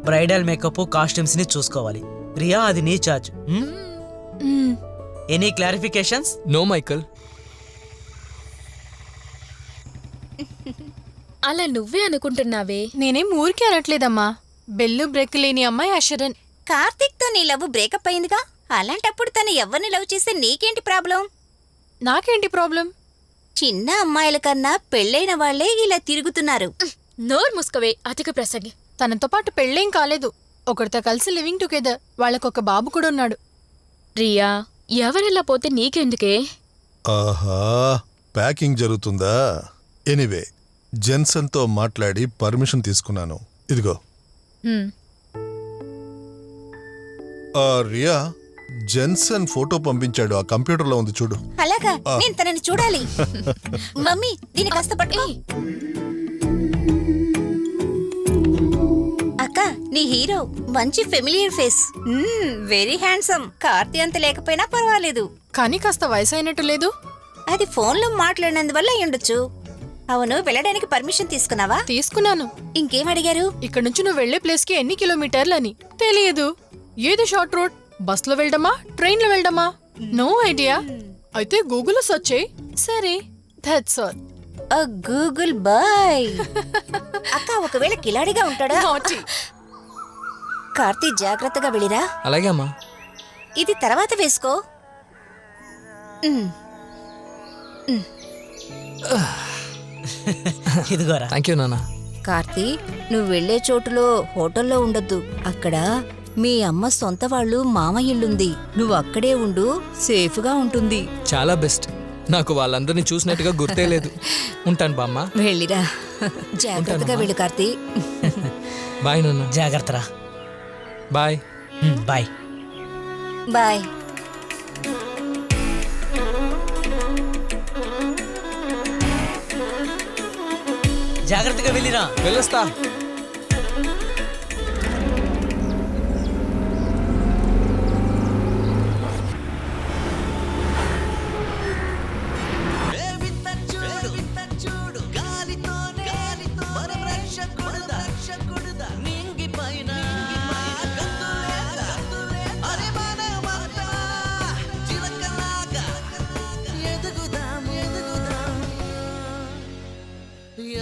బ్రైడల్ మేకప్, కాస్ట్యూమ్స్ ని చూసుకోవాలి. రియా, అది నీ charge. Any clarifications? No Michael. అలా నువ్వే అనుకుంటున్నావే. నేనేం ఊరికే అనట్లేదమ్మా. బెల్లు బ్రేక్ లేని అమ్మాయి అషరన్. కార్తిక్ తో నీ లవ్ బ్రేకప్ అయిందిగా. అలాంటప్పుడు తను ఎవరిని లవ్ చేస్తే నీకేంటి ప్రాబ్లం? నాకేంటి ప్రాబ్లం? చిన్న అమ్మాయిల కన్నా పెళ్ళైన వాళ్లే ఇలా తిరుగుతున్నారు. నోరు ముసుకవే అధిక ప్రసంగి. తనతో పాటు పెళ్ళేం కాలేదు, ఒకరితో కలిసి లివింగ్ టుగెదర్. వాళ్ళకొక బాబు కూడా ఉన్నాడు. రియా, ఎవరెలా పోతే నీకెందుకే? ఆహా, ప్యాకింగ్ జరుగుతుందా? ఎనీవే, జెన్సన్తో మాట్లాడి పర్మిషన్ తీసుకున్నాను. ఇదిగో. హ్మ్. రియా, జెన్సన్ ఫోటో పంపించాడు, ఆ కంప్యూటర్లో ఉంది చూడు. అలాగా, నేను తనని చూడాలి. మమ్మీ, దీన్ని కాస్త పట్టుకో. అక్క, నీ హీరో మంచి familiar face, very handsome. Karthi అంత లేకపోయినా పర్వాలేదు, కానీ కాస్త వయసు అయినట్టు లేదు. అది ఫోన్లో మాట్లాడినందువల్ల అయ్యుండొచ్చు. అవును, వెళ్ళడానికి పర్మిషన్ తీసుకున్నావా? తీసుకున్నాను. ఇంకేం అడిగారు? ఇక్కడ నుంచి నువ్వు వెళ్లే ప్లేస్ కి ఎన్ని కిలోమీటర్లని తెలియదు. ఏది షార్ట్ రోడ్, బస్ లో వెళ్దామా ట్రైన్ లో వెళ్దామా? No idea. అయితే గూగుల్ లో సెర్చ్ చేయి. సరే, దట్స్ ఆల్. Google bye. అక్క, ఒకవేళ కిలాడిగా ఉంటాడా? Naughty. కార్తీ, జాగ్రత్తగా వెళ్ళిరా. అలాగే అమ్మా. ఇది తర్వాత వేసుకో. ఇదిగోరా. థ్యాంక్ యూ నాన్న. కార్తీ, నువ్వు వెళ్లే చోటులో హోటల్లో ఉండొద్దు. అక్కడ మీ అమ్మ సొంత వాళ్ళు మామ ఇల్లుంది. నువ్వు అక్కడే ఉండు, సేఫ్గా ఉంటుంది. చాలా బెస్ట్. నాకు వాళ్ళందరినీ చూసినట్టుగా గుర్తే లేదు. ఉంటాను బామ్మ. వెళ్ళిరా, జాగ్రత్తగా వెళ్ళు కార్తీ. బాయ్ నాన్న. జాగ్రత్తరా. బాయ్. బాయ్. బాయ్. జాగ్రత్తగా వెళ్ళిరా. వెళ్ళొస్తా.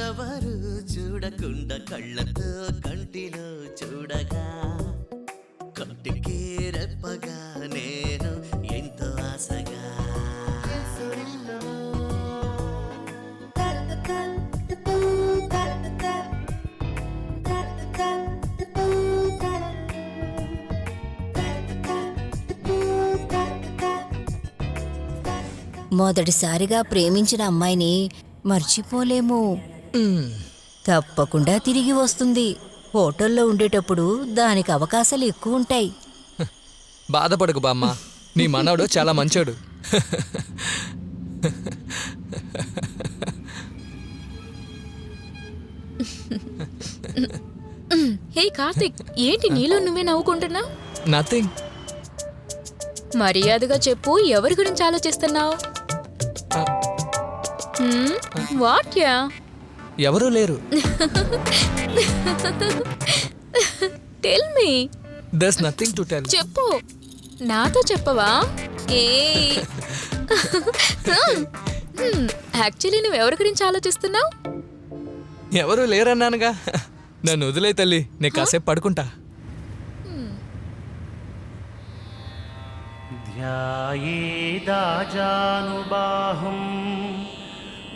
ఎవరు చూడకుండా కళ్ళతో కంటిలో చూడగా కంటికి రెప్పగా నేను ఎంతో ఆశగా మొదటిసారిగా ప్రేమించిన అమ్మాయిని మర్చిపోలేము. తప్పకుండా తిరిగి వస్తుంది. హోటల్లో ఉండేటప్పుడు దానికి అవకాశాలు ఎక్కువ ఉంటాయి. బాధపడకు బామ్మ, నీ మనవడు చాలా మంచోడు. హే కార్తిక్, ఏంటి నీలో నువ్వే నవ్వుకుంటున్నావు? నథింగ్. మర్యాదగా చెప్పు, ఎవరి గురించి ఆలోచిస్తున్నావు? వాట్యా? ఎవరూ లేరు. Tell me. There's nothing to tell. చెప్పు, నాతో చెప్పవా? ఏ యాక్చువల్లీ నువ్వు ఎవరి గురించి ఆలోచిస్తున్నావు? ఎవరూ లేరన్నానుగా. నన్ను వదిలే తల్లి, నేను కాసేపు పడుకుంటా. ధ్యాయేదాజానుబాహుం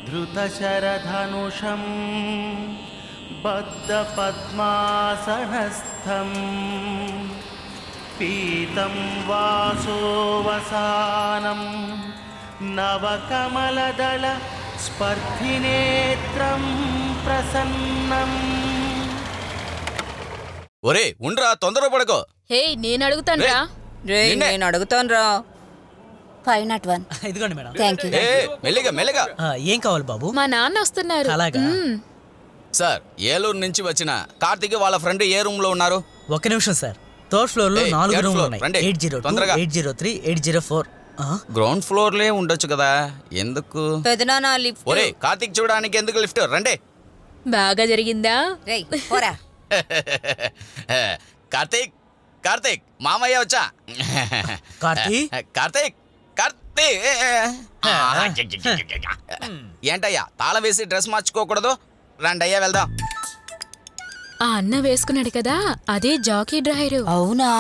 ధృతశరధనుషం బద్ధపద్మాసనస్థం పీతం వాసోవసానం నవకమలదళ స్పర్ధినేత్రం ప్రసన్నం. ఒరే ఉండ్రా, తొందరపడకో. హే, నేను అడుగుతాను రా. నేను అడుగుతాను రా. 501. ఇదిగోండి మేడం. Thank you. మెల్లిగా మెల్లిగా. ఏం కావాలి బాబు? మా నాన్న వస్తున్నారు. అలాగా? సార్, ఏలూరు నుంచి వచ్చిన కార్తీక్ వాళ్ళ ఫ్రెండ్ ఏ రూమ్ లో ఉన్నారు? ఒక్క నిమిషం సార్. థర్డ్ ఫ్లోర్ లో 4 రూమ్లు ఉన్నాయి. రండి. 802, తొందరగా. 803, 804. గ్రౌండ్ ఫ్లోర్ లే ఉండొచ్చు కదా, ఎందుకు? పెదనాన్న లిఫ్ట్. ఒరే, కార్తీక్ చూడడానికి ఎందుకు లిఫ్ట్? రండి. బాగా జరిగిందా? రేయ్, పోరా. కార్తీక్ కార్తీక్ మామయ్య వచ్చా. కార్తీక్ కార్తీక్ కార్తీక్ ఏంటయ్యా తాళం వేసి డ్రెస్ మార్చుకోకూడదు? రండయ్యా వెళ్దాం. ఆ అన్న వేసుకున్నాడు కదా, అదే జాకీ డ్రైవరు. అవునా?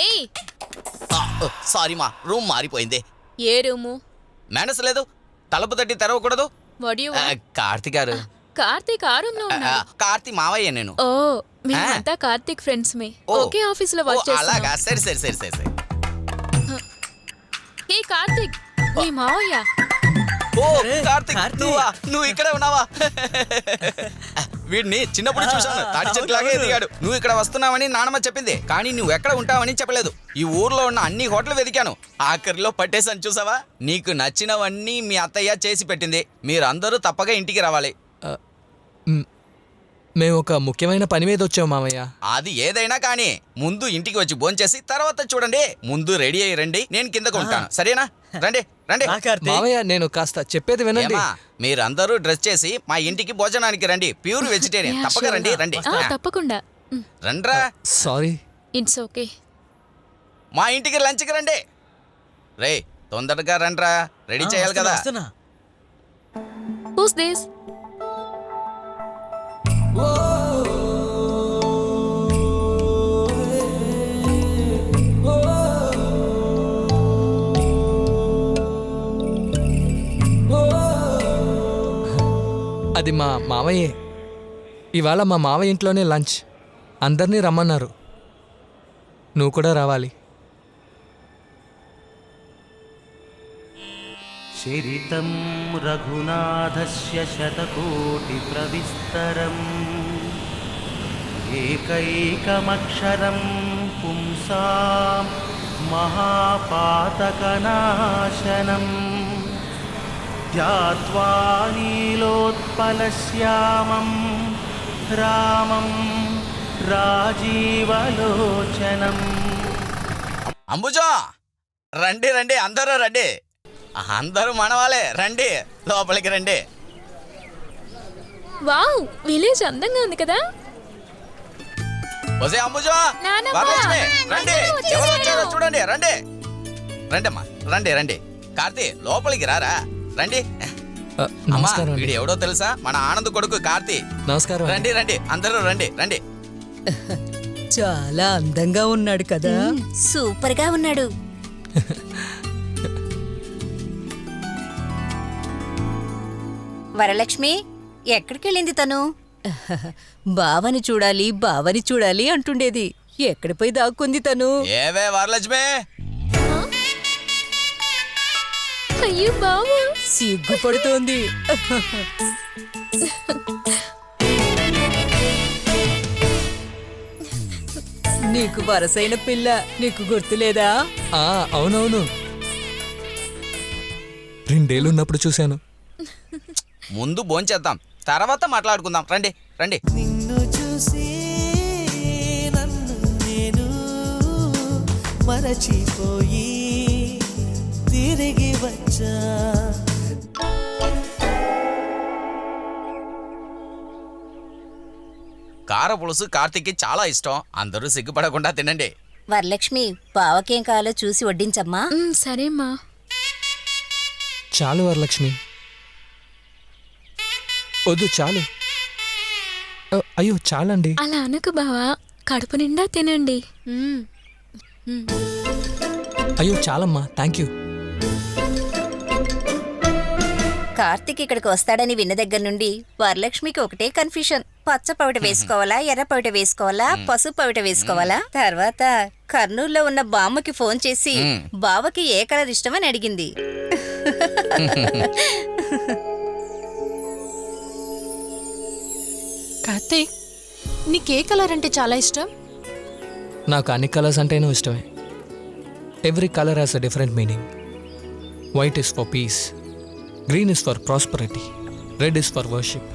ఏయ్, సారీ మా, రూమ్ మారిపోయింది. ఏ రూము? మేనస్ లేదు, తలుపు తట్టి తెరవకూడదు. వాట్ యు కార్తీక్ గారు. కార్తీక్ ఆ రూమ్ లో ఉన్నాడు. కార్తీక్ మావయ్య నేను. ఓ మేమంతా కార్తీక్ ఫ్రెండ్స్ మే. ఓకే ఆఫీస్ లో వర్క్ అలాగా, చేస్తున్నాం. సరే. హే కార్తీక్, మీ మావయ్య. ఓ కార్తీక్, నువ్వు ఇక్కడే ఉన్నావా? వీడిని చిన్నప్పుడు చూశాను, తాటి చెట్లాగే ఎదిగాడు. నువ్వు ఇక్కడ వస్తున్నావని నానమ్మ చెప్పింది, కానీ నువ్వు ఎక్కడ ఉంటావని చెప్పలేదు. ఈ ఊర్లో ఉన్న అన్ని హోటల్ వెతికాను, ఆఖరిలో పట్టేసాను. చూసావా, నీకు నచ్చినవన్నీ మీ అత్తయ్య చేసి పెట్టింది. మీరందరూ తప్పక ఇంటికి రావాలి. మేము ఒక ముఖ్యమైన పని మీద వచ్చాం మామయ్య. అది ఏదైనా కానీ ముందు ఇంటికి వచ్చి భోంచేసి తర్వాత చూడండి. ముందు రెడీ అయ్యి రండి, నేను కిందకు ఉంటాను. సరేనా? రండి. మామయ్య, నేను కాస్త చెప్పేది వినండి. మీరందరూ డ్రెస్ చేసి మా ఇంటికి భోజనానికి రండి. Pure vegetarian. తప్పక రండి. తప్పకుండా రండ్రా. సారీ. It's okay. మా ఇంటికి లంచ్కి రండి. రే తొందరగా రండ్రా, రెడీ చేయాలి కదా. Who's this? అది మా మావయ్యే. ఇవాళ మా మావయ్య ఇంట్లోనే లంచ్. అందరినీ రమ్మన్నారు, నువ్వు కూడా రావాలి. చరితం రఘునాథస్య శతకోటి ప్రవిస్తరం ఏకైకమక్షరం పుంసాం మహాపాతకనాశనం ధ్యాత్వా నీలోత్పలశ్యామం రామం రాజీవలోచనం. అంబుజా రండి, అందరూ రండి. అందరూ మనవాలే, రండి లోపలికి రండి. వావ్, విలేజ్ అందంగా ఉంది కదా. వసే అంబుజా, వరలక్ష్మి, రండి. ఎవరు వచ్చారో చూడండి. రండమ్మా, రండి. కార్తీ లోపలికి రారా, రండి. అమ్మా, వీడు ఎవడో తెలుసా? మన ఆనంద్ కొడుకు కార్తీ. నమస్కారం. రండి, అందరూ రండి. చాలా అందంగా ఉన్నాడు కదా. సూపర్ గా ఉన్నాడు. వరలక్ష్మి, ఎక్కడికెళ్ళింది తను? బావని చూడాలి అంటుండేది. ఎక్కడ పోయి దాక్కుంది తను? ఏవే వరలక్ష్మి, అయ్యో బావా, సిగ్గుపడుతోంది. నీకు వరసైన పిల్ల, నీకు గుర్తులేదా? అవునవును, 2 ఏళ్ళు ఉన్నప్పుడు చూశాను. ముందు భోంచేద్దాం, తర్వాత మాట్లాడుకుందాం. రండి. నిన్ను చూసి నన్ను నేను మరచిపోయి తిరిగి వచ్చా. కార పులుసు కార్తీక్కి చాలా ఇష్టం. అందరూ సిగ్గుపడకుండా తినండి. వరలక్ష్మి, బావకేం కావాలో చూసి వడ్డించమ్మా. సరేమ్మా. చాలు వరలక్ష్మి, వద్దు, చాలు. అయ్యో చాలండి. అలా అనకు బావా, కడుపు నిండా తినండి. అయ్యో చాలమ్మా, థ్యాంక్ యూ. కార్తీక్ ఇక్కడికి వస్తాడని విన్న దగ్గర నుండి వరలక్ష్మికి ఒకటే కన్ఫ్యూషన్. పచ్చ పవిట వేసుకోవాలా, ఎర్ర పవిట వేసుకోవాలా, పసుపు పవిట వేసుకోవాలా. తర్వాత కర్నూలులో ఉన్న బామ్మకి ఫోన్ చేసి బావకి ఏ కలర్ ఇష్టమని అడిగింది. కార్తీక్, నీకే కలర్ అంటే చాలా ఇష్టం? నాకు అన్ని కలర్స్ అంటేనూ ఇష్టమే. Every colour has a different meaning. White is for piece, green is for prosperity, red is for worship.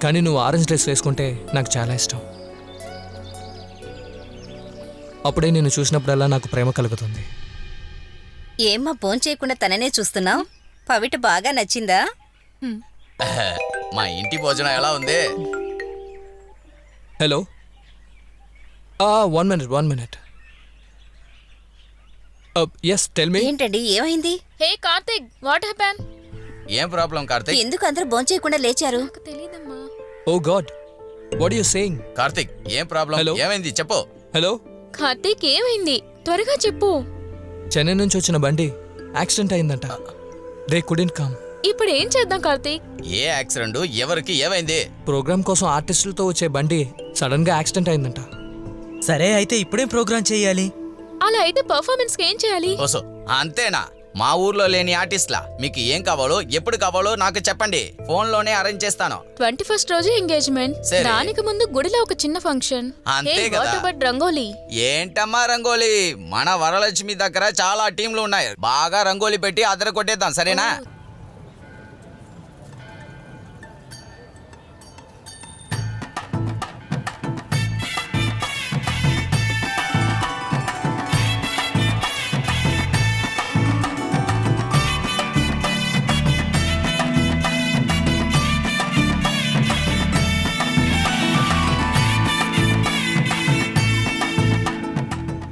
కానీ నువ్వు ఆరెంజ్ డ్రెస్ వేసుకుంటే నాకు చాలా ఇష్టం. అప్పుడే నేను చూసినప్పుడల్లా నాకు ప్రేమ కలుగుతుంది. ఏమ్మా ఫోన్ చేయకుండా తననే చూస్తున్నావు? పవిట బాగా నచ్చిందా? మా ఇంటి భోజనం ఎలా ఉంది? Hello, 1 minute. Yes, tell me. ఏంటండి, ఏమైంది? Hey Karthik, what happen? ఏం ప్రాబ్లం కార్తీక్? ఎందుకు అందరూ ఫోన్ చేయకుండా లేచారు? తెలీదమ్మా. Oh God, what you saying? Karthik, ఏం ప్రాబ్లం? ఏమైంది చెప్పు. హలో కార్తీక్, ఏమైంది? త్వరగా చెప్పు. చెన్నై నుంచి వచ్చిన బండి యాక్సిడెంట్ అయిందంట. They couldn't come. ఇప్పుడు ఏం చేద్దాం కార్తీక్? ఏ యాక్సిడెంట్? ఎవరికి ఏమైంది? ప్రోగ్రామ్ కోసం ఆర్టిస్టులతో వచ్చే బండి సడన్ గా యాక్సిడెంట్ అయిందంట. సరే అయితే ఇప్పుడేం ప్రోగ్రామ్ చేయాలి? అలా అయితే పర్ఫార్మెన్స్ కి ఏం చేయాలి? ఓసో అంతేనా? మా ఊర్లో లేని ఆర్టిస్ట్లా? మీకు ఏం కావాలో ఎప్పుడు కావాలో నాకు చెప్పండి, ఫోన్లోనే అరేంజ్ చేస్తాను. 21st రోజు ఎంగేజ్మెంట్, సరే. దానికి ముందు గుడిలో ఒక చిన్న ఫంక్షన్. అంతే కదా. రంగోలీ ఏంటమ్మా రంగోలీ? మన వరలక్ష్మి దగ్గర చాలా టీంలు ఉన్నాయి, బాగా రంగోలీ పెట్టి అదర కొట్టేద్దాం, సరేనా?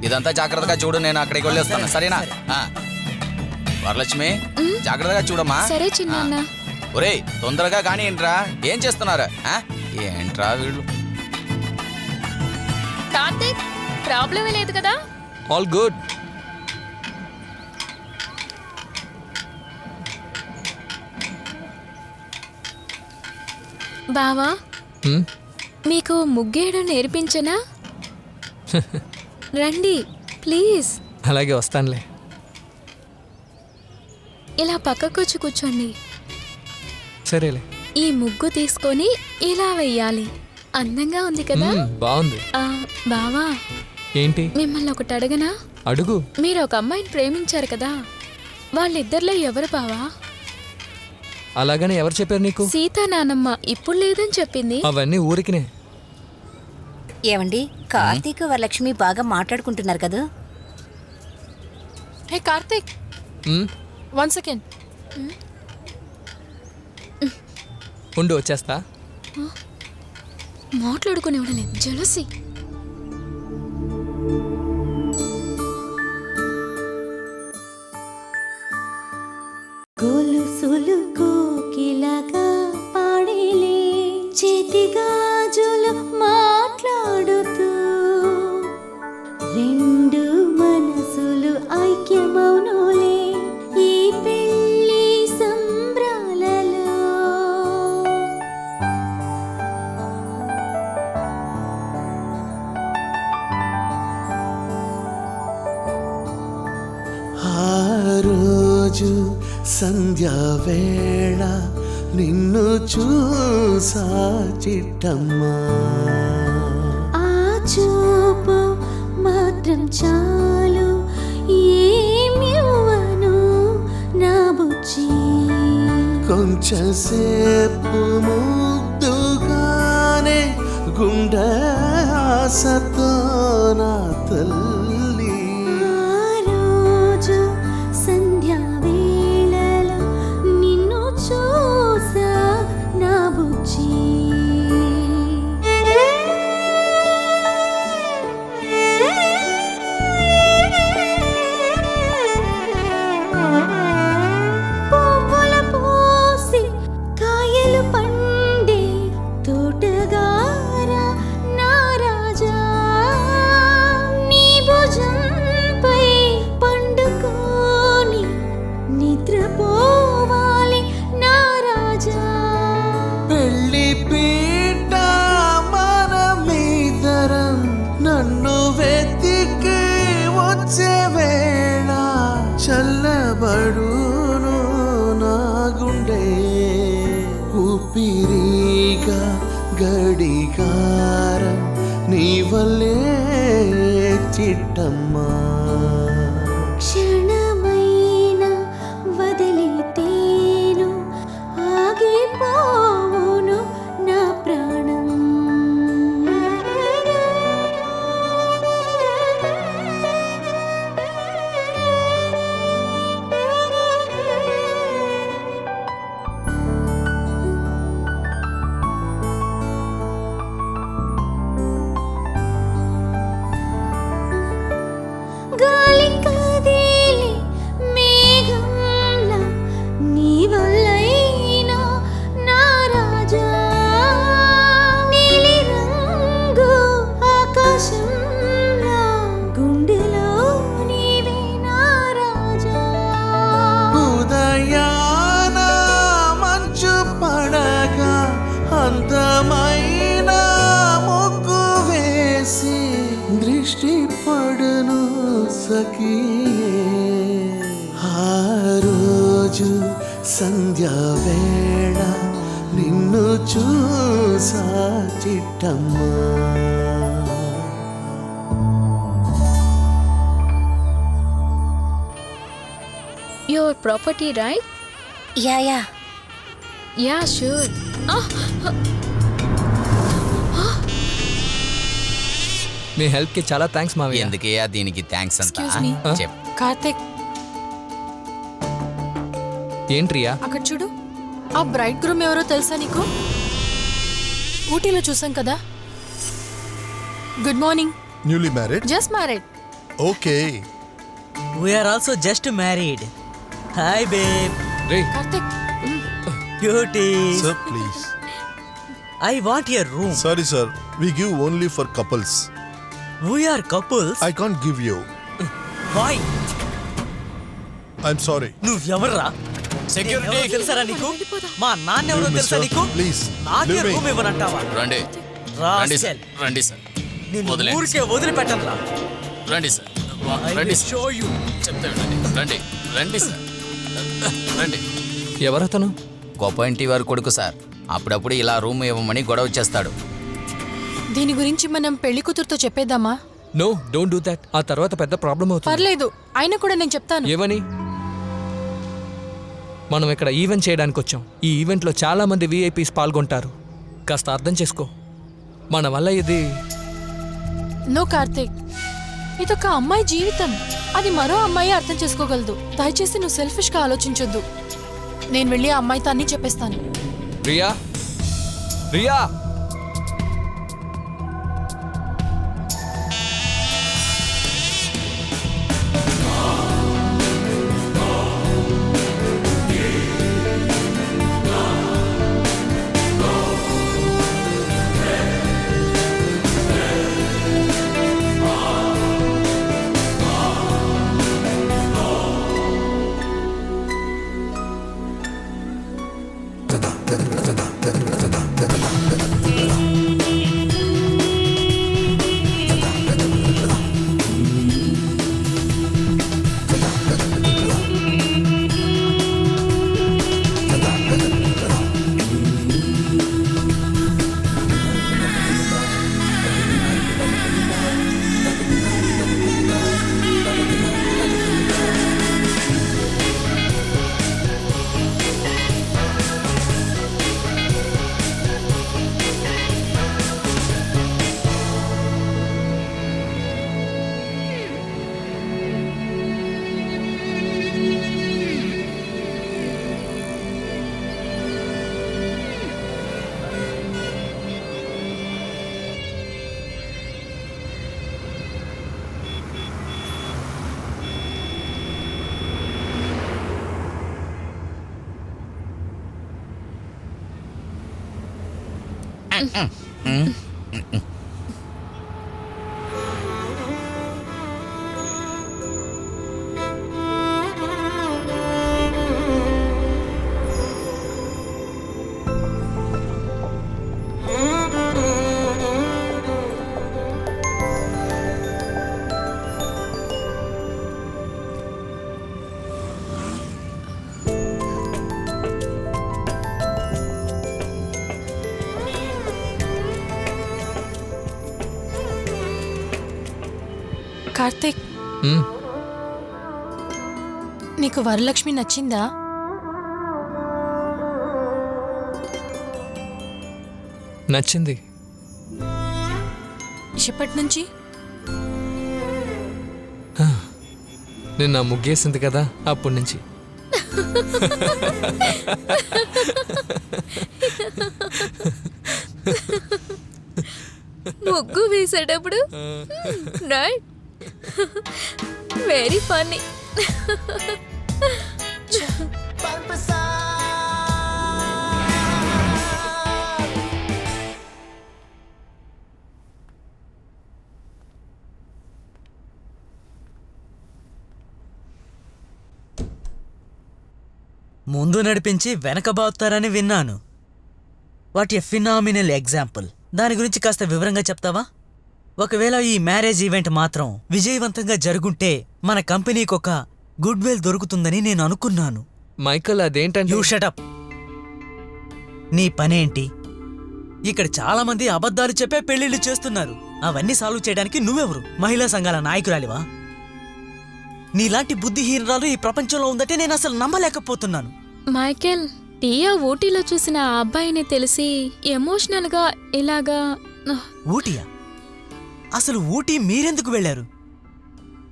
ఇదంతా జాగ్రత్తగా చూడు, నేను అక్కడికి వెళ్ళి వస్తాను, సరేనా? వరలక్ష్మి జాగ్రత్తగా చూడమ్మా. సరే చిన్న. ఒరేయ్ తొందరగా కానీ ఏంట్రా, ఏం చేస్తున్నారు? ఏంట్రా వీళ్ళు? కార్తీక్ ప్రాబ్లం లేదు కదా? All good. బావా, మీకు ముగ్గేయడం నేర్పించనా? రండి ప్లీజ్. అలాగే వస్తానులే. ఇలా పక్కకొచ్చి కూర్చోండి. సరేలే. ఈ ముగ్గు తీసుకొని ఇలా వెయ్యాలి. అందంగా ఉంది కదా? బాగుంది. బావా, ఏంటి? మిమ్మల్ని ఒకటి అడగనా? అడుగు. మీరు ఒక అమ్మాయిని ప్రేమించారు కదా, వాళ్ళిద్దరిలో ఎవరు బావా? అలాగని ఎవరు చెప్పారు నీకు? సీతా నానమ్మ ఇప్పుడు లేదని చెప్పింది. అవన్నీ ఊరికినే. ఏమండి, కార్తీక్ వరలక్ష్మి బాగా మాట్లాడుకుంటున్నారు కదా? హే కార్తీక్, 1 సెకండ్. ఉండు వచ్చేస్తా. మాట్లాడుకుని ఇవ్వలేదు, జలసి. గొలుసులు కోకిలగా పాడేలే, చేతి గాజులు మాట్లాడుతూ, రెండు మనసులు ఐక్యమౌనులే ఈ పెళ్లి సంబ్రాలలో. ఆ రోజు సంధ్యావేళ నిన్ను చూసా చిట్టమ్మా, ఆ చూపు మాత్రం చాలు, ఏమివ్వను నా బుజ్జి. కొంచెంసేపు ముద్దుగానే గుండె ఆశతో నా తల్లి. ఆ రోజు సంధ్యా వేళలో నిన్ను చూసా నా బుజ్జి. పువ్వుల పూసి కాయలు పండే తోటగారా నా రాజా, నీ భుజంపై పండుకొని నిద్రపోవాలి నా రాజా. పెళ్లి పీట మనమిద్దరం నన్ను వెతికి వచ్చే వేళ చల్లబడును నా గుండె, ఊపిరిగా గడిగారం నీ వల్లే చిట్టమ్మా. క్షణమైన వదిలితేను ఆగిపోవును నా ప్రాణం. ఆ రోజు సంధ్యావేళ నిన్ను చూసా చిట్టమ్మా. Your property right? Yeah yeah yeah sure. మీ హెల్ప్కి చాలా థ్యాంక్స్ మావయ్య. ఎందుకయ్యా దీనికి థ్యాంక్స్ అంతా? ఎక్స్క్యూజ్ మీ చెప్పు. కార్తిక్, ఏంట్రియా? అక్కడ చూడు. ఆ బ్రైడ్ గ్రూమ్ ఎవరో తెలుసా నీకు? ఊటీలో చూసాం కదా. Good morning. Newly married? Just married. Okay. We are also just married. Hi babe. Karthik, beauty. Sir, please. I want your room. Sorry, sir. We give only for couples. We are couples. I can't give you. Why? I'm sorry. నువ్వెవర్రా? సెక్యూరిటీ తెలుసారా నీకు? మా నాన్న ఎవరో తెలుసా నీకు? Please. నాకే leave me. రూమ్ ఇవ్వనంటావా? రండి రండి సార్, రండి సార్, నిన్ను వదిలేండి ఊరికే వదిలిపెట్టనురా. రండి సార్, I రండి will సార్. show you. చెప్తా వినండి. రండి రండి సార్, రండి. ఎవరతను? గొప్ప ఇంటి వారి కొడుకు సార్. అప్పుడప్పుడు ఇలా రూమ్ ఇవ్వమని గొడవ చేస్తాడు. దీని గురించి మనం పెళ్లి కూతురుతో చెప్పేద్దామా? No, don't do that. ఆ తర్వాత పెద్ద ప్రాబ్లం అవుతుంది. పర్లేదు, అయినా కూడా నేను చెప్తాను. ఏమని? మనం ఇక్కడ ఈవెంట్ చేయడానికి వచ్చాం. ఈ ఈవెంట్లో చాలా మంది విఐపీస్ పాల్గొంటారు. కాస్త అర్థం చేసుకో. మన వల్ల ఇది నో కార్తిక్, ఇదొక అమ్మాయి జీవితం. అది మరో అమ్మాయి అర్థం చేసుకోగలదు. దయచేసి నువ్వు సెల్ఫిష్గా ఆలోచించొద్దు. నేను వెళ్ళి ఆ అమ్మాయితో అన్నీ చెప్పేస్తాను. రియా, రియా, కార్తిక్, నీకు వరలక్ష్మి నచ్చిందా? నచ్చింది. ఎప్పటి నుంచి? నిన్న ముగ్గేసింది కదా, అప్పటి నుంచి. ముగ్గు వేసేటప్పుడు రైట్, వెరీ ఫన్నీ. ముందు నడిపించి వెనకబావుతారని విన్నాను. What a phenomenal example. దాని గురించి కాస్త వివరంగా చెప్తావా? ఒకవేళ ఈ మ్యారేజ్ ఈవెంట్ మాత్రం విజయవంతంగా జరుగుంటే మన కంపెనీకి ఒక గుడ్ విల్ దొరుకుతుందని నేను అనుకున్నాను. మైకల్ అదేంటంటే యూ షటప్. నీ పనేంటి? ఇక్కడ చాలా మంది అబద్ధాలు చెప్పే పెళ్లిళ్ళు చేస్తున్నారు. అవన్నీ సాల్వ్ చేయడానికి నువ్వెవరు? మహిళా సంఘాల నాయకురాలివా? నీలాంటి బుద్ధిహీనరాలు ఈ ప్రపంచంలో ఉందంటే నేను అసలు నమ్మలేకపోతున్నాను. మైకేల్, టియా ఊటీలో చూసిన ఆ అబ్బాయిని తెలిసి ఎమోషనల్ గా ఇలాగా ఊటీయా? అసలు ఊటీ మీరెందుకు వెళ్ళారు?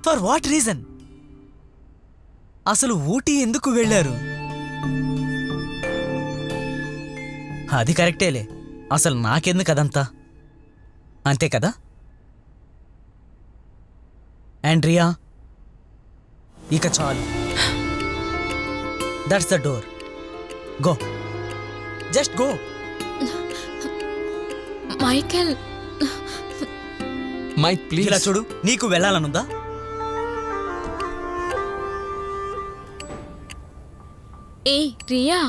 For what reason? అసలు ఊటీ ఎందుకు వెళ్ళారు? అది కరెక్టేలే. అసలు నాకెందుకు అదంతా? అంతే కదా? ఆండ్రియా, ఇక చాలు. That's the door. Go, just go. Michael, Mike please. ఇలా చూడు, నీకు వెళ్ళాలనుందా? ఏ రియా,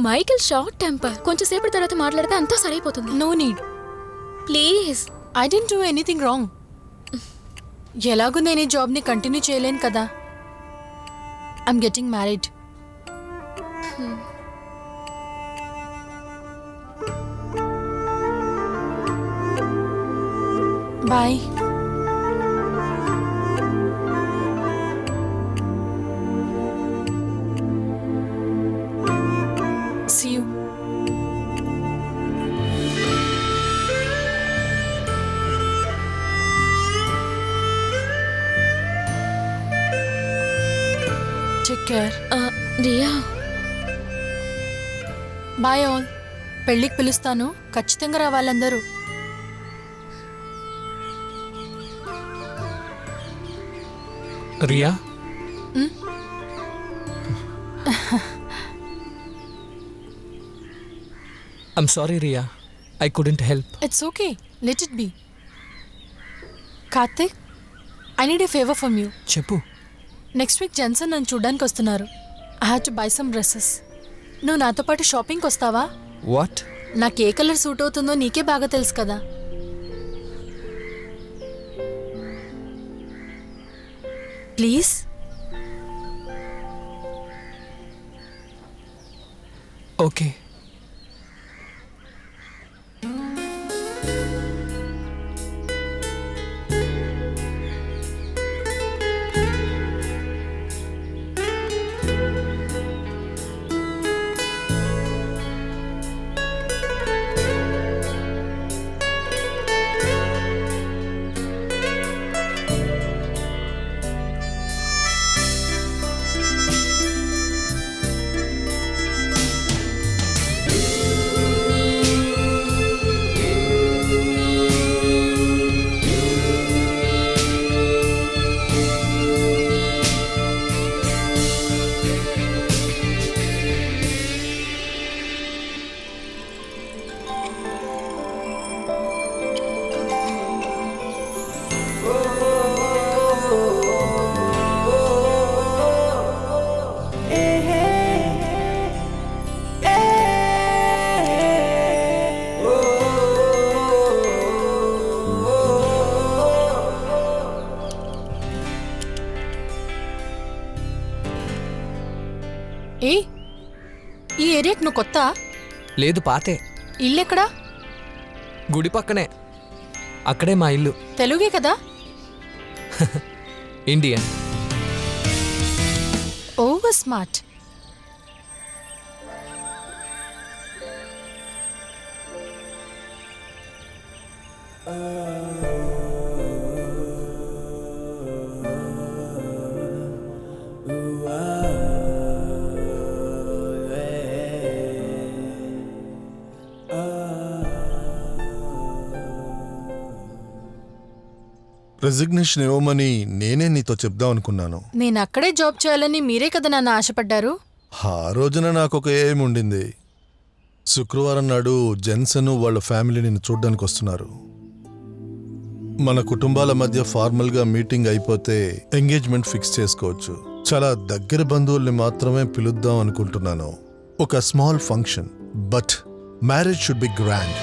మైకేల్ షార్ట్ టెంపర్. కొంచెం సేపటి తర్వాత మాట్లాడితే అంతా సరైపోతుంది. No need. Please. I didn't do anything wrong. ఎలాగూ నేను ఈ జాబ్ని కంటిన్యూ చేయలేను కదా. I'm getting married. Bye. See you. Take care. Riya, bye all. పెళ్ళికి పిలుస్తాను, ఖచ్చితంగా రావాలందరూ. Riya, I'm sorry Riya, I couldn't help. It's okay, let it be. Karthik, I need a favour from you. చెప్పు. నెక్స్ట్ వీక్ జెన్సన్ నన్ను చూడ్డానికి వస్తున్నారు. I have to buy some dresses. నువ్వు నాతో పాటు షాపింగ్కి వస్తావా? వాట్? నాకు ఏ కలర్ సూట్ అవుతుందో నీకే బాగా తెలుసు కదా. ప్లీజ్. ఓకే. ఏ, ఈ ఏరియాకి నువ్వు కొత్త? లేదు, పాతే. ఇల్లెక్కడా? గుడి పక్కనే. అక్కడే మా ఇల్లు. తెలుగే కదా? ఇండియన్. Over smart. రెసిగ్నేషన్ ఇవ్వమని నేనే నీతో చెప్దాం అనుకున్నాను. నేను అక్కడే జాబ్ చేయాలని మీరే కదా నన్ను ఆశపడ్డారు. ఆ రోజున నాకు ఒక ఎయిమ్ ఉండింది. శుక్రవారం నాడు జెన్సన్ వాళ్ళ ఫ్యామిలీ నిన్ను చూడ్డానికి వస్తున్నారు. మన కుటుంబాల మధ్య ఫార్మల్గా మీటింగ్ అయిపోతే ఎంగేజ్మెంట్ ఫిక్స్ చేసుకోవచ్చు. చాలా దగ్గర బంధువుల్ని మాత్రమే పిలుద్దాం అనుకుంటున్నాను. ఒక small function, but marriage should be grand.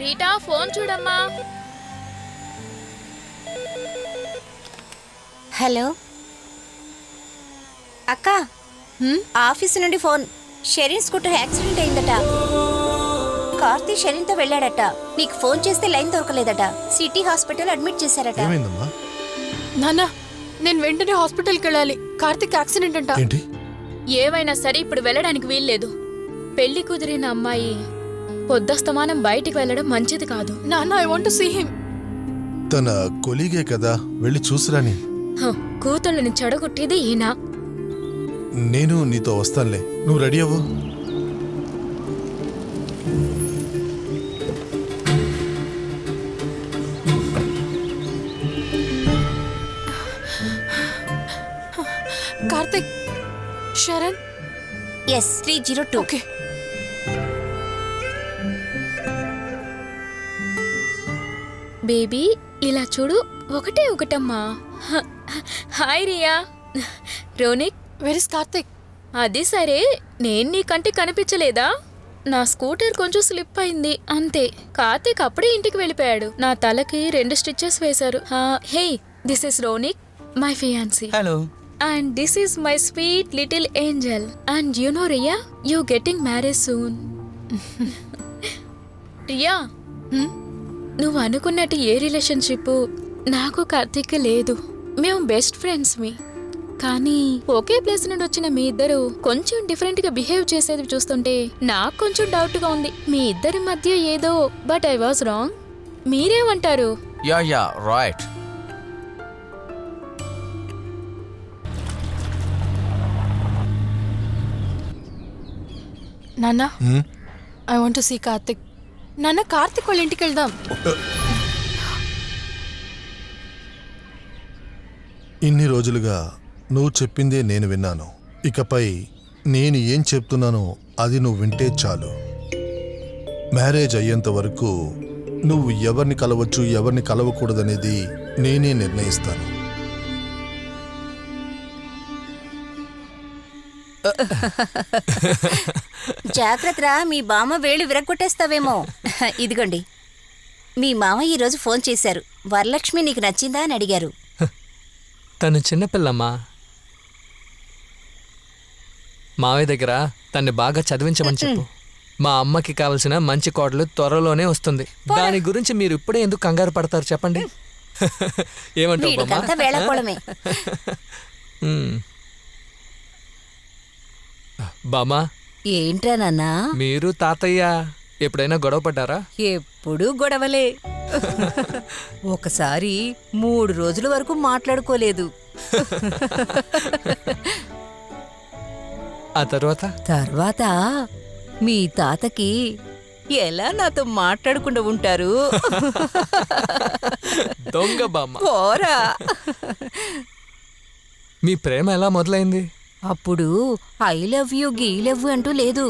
Rita phone చూడమ్మా. హలో అక్క, ఆఫీస్ నుండి ఫోన్. షెరీన్ స్కూటర్ యాక్సిడెంట్ అయిందట. కార్తీ షెరీన్తో వెళ్ళాడట. నీకు ఫోన్ చేస్తే లైన్ దొరకలేదట. సిటీ హాస్పిటల్ అడ్మిట్ చేశారట. నాన్న, నేను వెంటనే హాస్పిటల్కి వెళ్ళాలి. కార్తిక్ యాక్సిడెంట్ అంట. ఏవైనా సరే ఇప్పుడు వెళ్ళడానికి వీల్లేదు. పెళ్లి కుదిరిన అమ్మాయి పొద్దస్తమానం బయటికి వెళ్ళడం మంచిది కాదు. నాన్న, I want to see him. తన కొలీగే కదా, వెళ్ళి చూసిరాని. కూతుళ్ళని చెడగొట్టేది ఈయన. నేను నీతో వస్తానులే, నువ్వు రెడీ అవ్వు. Karthik, Sharan. Yes 302. Okay. Baby ఇలా చూడు, ఒకటే ఒకటమ్మా. Hi Riya. Ronik, where is Karthik? అది సరే, నేను నీకంటే కనిపించలేదా? నా స్కూటర్ కొంచెం స్లిప్ అయింది అంతే. కార్తిక్ అప్పుడే ఇంటికి వెళ్ళిపోయాడు. నా తలకి 2 స్టిచెస్ వేశారు. Hey, this is Ronik, my fiancee. Hello. And this is my sweet little angel. And you know, Ria, you getting married soon. Riya, నువ్వు అనుకున్నట్టు ఏ రిలేషన్షిప్ నాకు కార్తీక్ లేదు. మేము బెస్ట్ ఫ్రెండ్స్ మీ. కానీ ఒకే ప్లేస్ నుండి వచ్చిన మీ ఇద్దరు కొంచెం డిఫరెంట్ గా బిహేవ్ చేసేది చూస్తుంటే నాకు కొంచెం డౌట్ గా ఉంది. మీ ఇద్దరి మధ్య ఏదో, బట్ ఐ వాజ్ రాంగ్. మీరేమంటారు? Yeah right. నాన్న, I want to see Karthik. నాన్న, కార్తిక్ వాళ్ళ ఇంటికి వెళ్దాం. ఇన్ని రోజులుగా నువ్వు చెప్పిందే నేను విన్నాను. ఇకపై నేను ఏం చెప్తున్నానో అది నువ్వు వింటే చాలు. మ్యారేజ్ అయ్యేంత వరకు నువ్వు ఎవరిని కలవచ్చు, ఎవరిని కలవకూడదనేది నేనే నిర్ణయిస్తాను. జాగ్రత్తరా, మీ బామ్మ వేళ్ళు విరగొట్టేస్తావేమో. ఇదిగోండి, మీ మామ ఈరోజు ఫోన్ చేశారు. వరలక్ష్మి నీకు నచ్చిందా అని అడిగారు. తను చిన్నపిల్లమ్మా. మావయ్య దగ్గర తన్ని బాగా చదివించమని చెప్పు. మా అమ్మకి కావలసిన మంచి కోడలు త్వరలోనే వస్తుంది. దాని గురించి మీరు ఇప్పుడే ఎందుకు కంగారు పడతారు చెప్పండి? ఏమంటావు బామా? ఏంట్రా నాన్నా? మీరు తాతయ్య ఎప్పుడైనా గొడవ పడ్డారా? ఎప్పుడూ గొడవలే. ఒకసారి 3 రోజుల వరకు మాట్లాడుకోలేదు. ఆ తర్వాత మీ తాతకి ఎలా నాతో మాట్లాడకుండా ఉంటారు? దొంగ బామ్మ. పోరా. మీ ప్రేమ ఎలా మొదలైంది? అప్పుడు I love you ghee love అంటూ లేదు.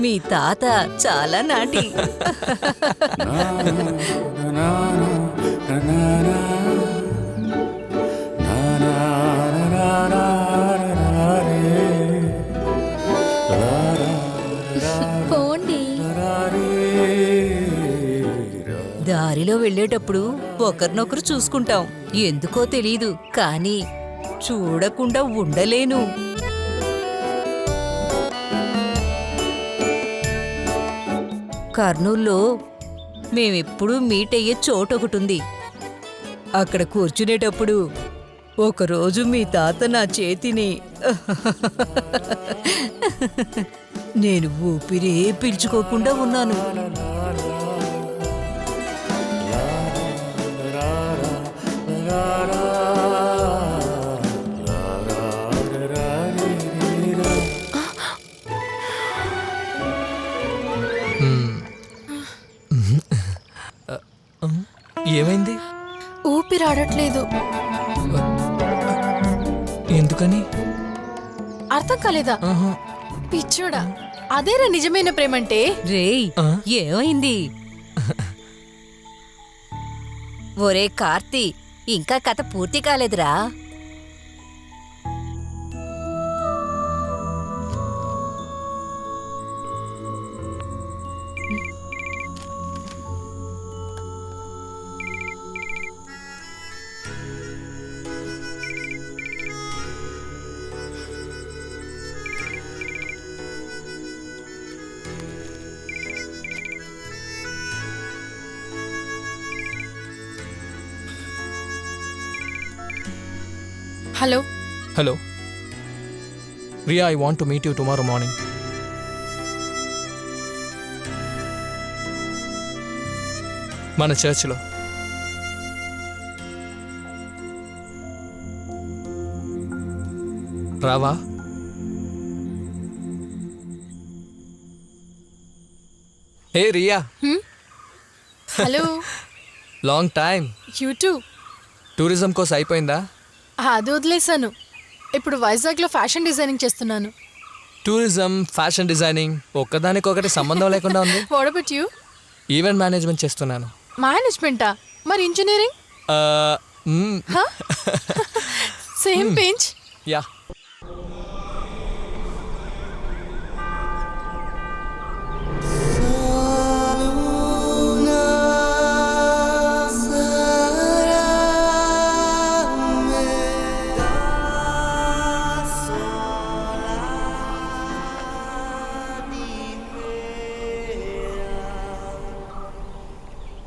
మీ తాత చాలా నాటి. దారిలో వెళ్ళేటప్పుడు ఒకరినొకరు చూసుకుంటాం. ఎందుకో తెలీదు, కానీ చూడకుండా ఉండలేను. కర్నూల్లో మేమెప్పుడూ మీట్ అయ్యే చోటొకటుంది. అక్కడ కూర్చునేటప్పుడు ఒకరోజు మీ తాత నా చేతిని నేను ఊపిరే పీల్చుకోకుండా ఉన్నాను. ఏమైంది? ఊపిరాడట్లేదు. ఎందుకని అర్థం కాలేదా? పిచ్చోడా, అదేరా నిజమైన ప్రేమంటే. రేయ్, ఏమైంది? ఒరే కార్తీ, ఇంకా కథ పూర్తి కాలేదురా. Hello. Hello Riya, I want to meet you tomorrow morning. మన చర్చ్లో. రావా? Hey Riya. Hello. Long time. You too. Tourism course అయిపోయిందా? అది వదిలేశాను. ఇప్పుడు వైజాగ్లో ఫ్యాషన్ డిజైనింగ్ చేస్తున్నాను. టూరిజం, ఫ్యాషన్ డిజైనింగ్ ఒక్కదానికొకటి సంబంధం లేకుండా ఉంది. What about you? Event management చేస్తున్నాను. మేనేజ్మెంటా? మరి ఇంజనీరింగ్? సేమ్ పెంచ్. యా.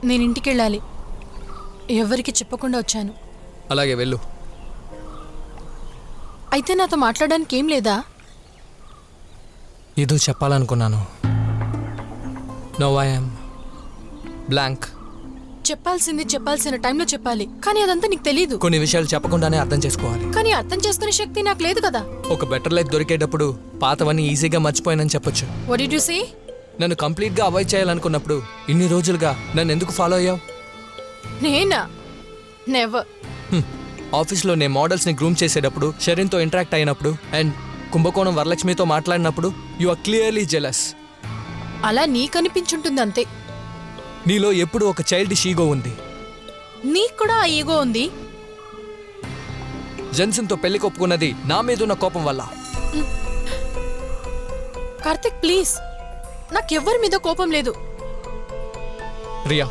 నేను ఇంటికి వెళ్ళాలి. ఎవరికి చెప్పకుండా వచ్చాను. అలాగే వెళ్ళు. అయితే నాతో మాట్లాడడానికి ఏం లేదా? ఏదో చెప్పాలనుకున్నాను. No I am blank. చెప్పాల్సిన టైంలో చెప్పాలి, కానీ అదంతా నీకు తెలీదు. కొన్ని విషయాలు చెప్పకుండానే అర్థం చేసుకోవాలి. కానీ అర్థం చేసుకునే శక్తి నాకు లేదు కదా. ఒక బెటర్ లైఫ్ దొరికేటప్పుడు పాతవన్నీ ఈజీగా మర్చిపోయానని చెప్పొచ్చు. What did you say? నన్ను కంప్లీట్గా అవాయిడ్ చేయాలనుకున్నప్పుడు ఇన్ని రోజులుగా నన్ను ఎందుకు ఫాలో అయ్యావు? నేనా? నెవర్. ఆఫీస్లో నేను మోడల్స్ని గ్రూమ్ చేసేటప్పుడు, షరీన్తో ఇంటరాక్ట్ అయినప్పుడు అండ్ కుంభకోణం వరలక్ష్మితో మాట్లాడినప్పుడు యు ఆర్ క్లియర్లీ జెలస్. అలా నీకనిపించుంటుంది అంతే. నీలో ఎప్పుడు ఒక చైల్డిష్ ఈగో ఉంది. నీకు కూడా ఆ ఈగో ఉంది. జెన్సన్తో పెళ్లి కొప్పుకున్నది నా మీద ఉన్న కోపం వల్ల. కార్తిక్ ప్లీజ్, నాకెవ్వరి మీద కోపం లేదు. రియా,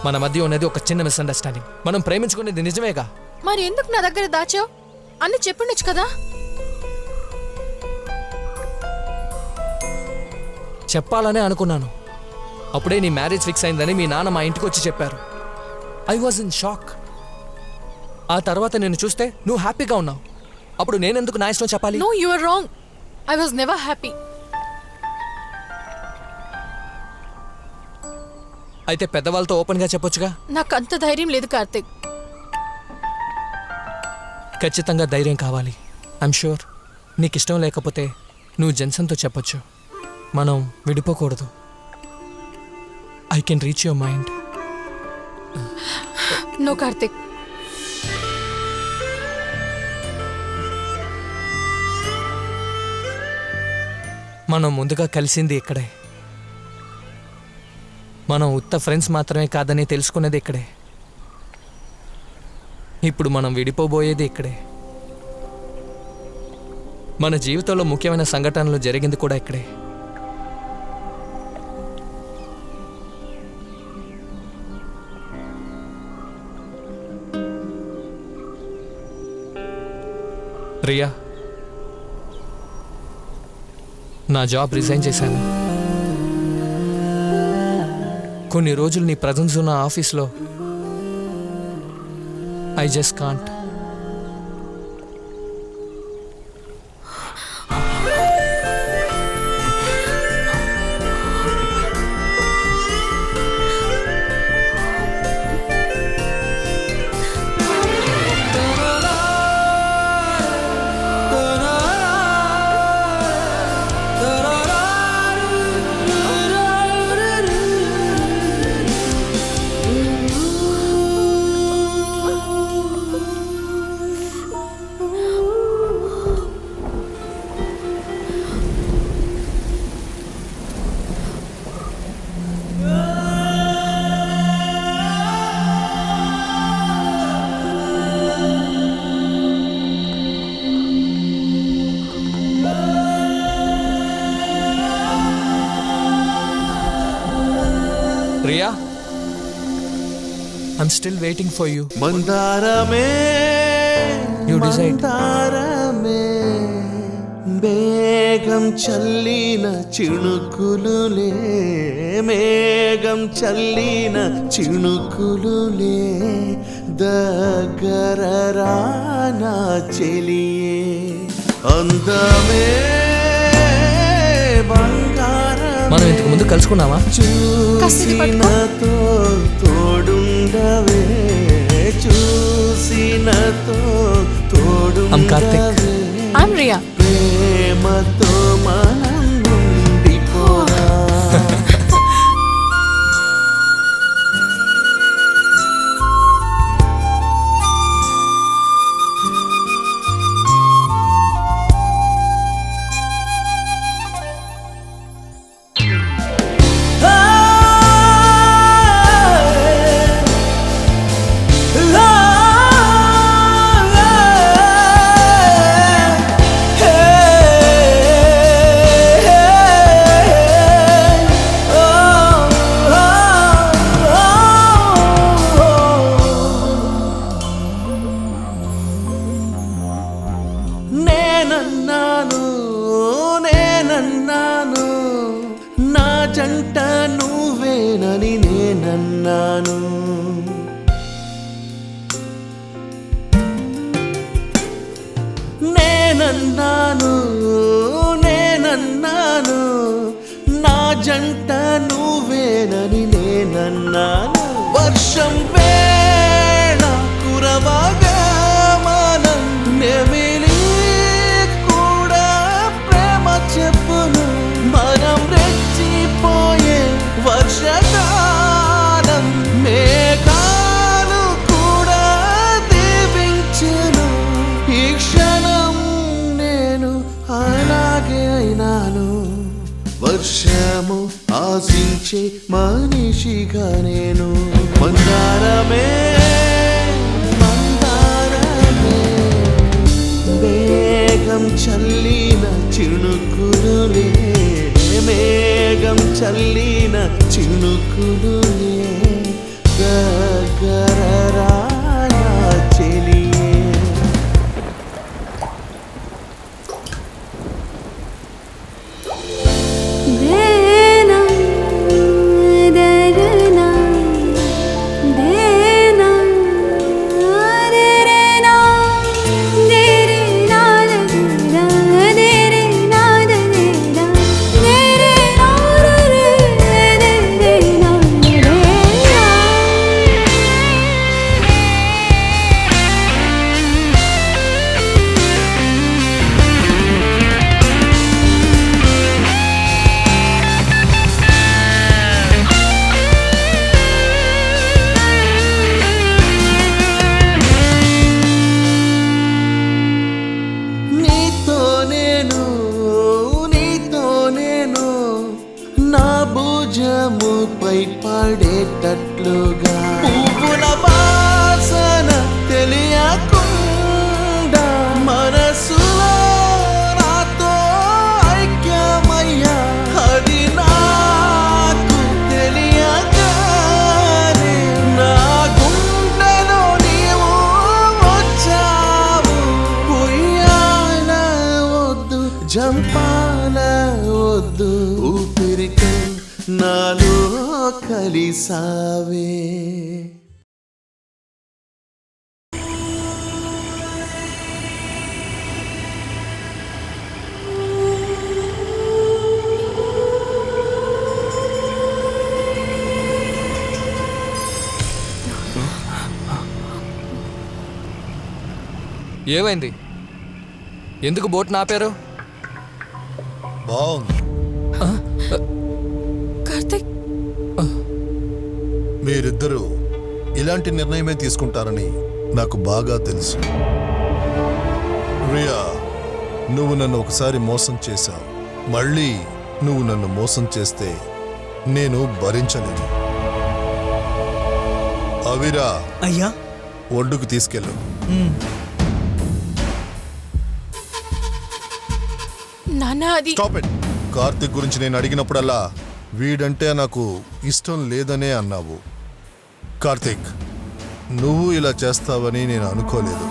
మన మధ్య ఉన్నది ఒక చిన్న మిస్అండర్స్టాండింగ్. మనం ప్రేమించుకునేది నిజమేగా. మరి ఎందుకు నా దగ్గర దాచావు? అన్ని చెప్పుండొచ్చు కదా. చెప్పాలనే అనుకున్నాను. అప్పుడే నీ మ్యారేజ్ ఫిక్స్ అయిందని మీ నాన్న మా ఇంటికి వచ్చి చెప్పారు. I was in shock. ఆ తర్వాత నేను చూస్తే నువ్వు హ్యాపీగా ఉన్నావు. అప్పుడు నేనెందుకు నా ఇష్టం చెప్పాలి? No, you are wrong. I was never happy. అయితే పెద్దవాళ్ళతో ఓపెన్గా చెప్పొచ్చుగా. నాకు అంత ధైర్యం లేదు కార్తిక్. ఖచ్చితంగా ధైర్యం కావాలి. ఐఎమ్ షూర్ నీకు ఇష్టం లేకపోతే నువ్వు జెన్సన్తో చెప్పొచ్చు. మనం విడిపోకూడదు. I can reach your mind. No Karthik. మనం ముందుగా కలిసింది ఇక్కడే. మనం ఉత్త ఫ్రెండ్స్ మాత్రమే కాదని తెలుసుకునేది ఇక్కడే. ఇప్పుడు మనం విడిపోబోయేది ఇక్కడే. మన జీవితంలో ముఖ్యమైన సంఘటనలు జరిగింది కూడా ఇక్కడే. రియా, నా జాబ్ రిజైన్ చేశాను. కొన్ని రోజులు నీ ప్రజెన్స్ ఉన్న ఆఫీస్లో I just can't. Riya, I'm still waiting for you. మందారమే You decide. మందారమే మేఘం చల్లిన చినుకులులే మేఘం చల్లిన చినుకులులే దగ్గర రానా చెలియే అందమే బంగారం మనం ఇంతకు ముందు కలుసుకున్నావా? చూసినతో తోడుండవే చూసినతో తోడుండవే I'm Riya. ప్రేమతో మనం ఉండిపోరా నేనన్నాను నేనన్నాను నా జంట నువ్వేనని నేనన్నాను నేనన్నాను నేనన్నాను నా జంట నువ్వేనని నేనన్నాను వర్షం వేళ కురవగా మనం నెమిలి కూడా ప్రేమ చెప్పును మనం రెచ్చిపోయే వర్షకాలం మేఘాలు కూడా దీవించును ఈ క్షణం నేను అలాగే అయినాను వర్షము ఆశించే మనిషిగా నేను మందారమే మందారమే మేఘం చల్లిన చినుకులులే మేఘం చల్లిన చినుకులులే దగ్గర రానా చెలియే దేనా దరనా దేనా దరనా దేరేనా దరనా దేరేనా దరనా దేరేనా దేరేనా నీతో నేను నా భుజముపై పడేటట్లుగా పువ్వుల వాసన తెలియకుండా మనసులో నాతో ఐక్యమయ్యా అది నాకు తెలియగానే నా గుండెలో నీవు వచ్చావు ఉయ్యాల వద్దు జంపాల వద్దు ఊపిరితో నాలో కలిసావే ఏమైంది? ఎందుకు బోట్ నాపారు? బాగుంది. కార్తిక్ మీరిద్దరూ ఇలాంటి నిర్ణయమే తీసుకుంటారని నాకు బాగా తెలుసు. రియా, నువ్వు నన్ను ఒకసారి మోసం చేశావు. మళ్ళీ నువ్వు నన్ను మోసం చేస్తే నేను భరించలేను. అవిరా, అయ్యా ఒడ్డుకు తీసుకెళ్ళు. నాన్న అది స్టాప్ ఇట్. కార్తిక్ గురించి నేను అడిగినప్పుడల్లా వీడంటే నాకు ఇష్టం లేదనే అన్నావు. కార్తిక్, నువ్వు ఇలా చేస్తావని నేను అనుకోలేదు.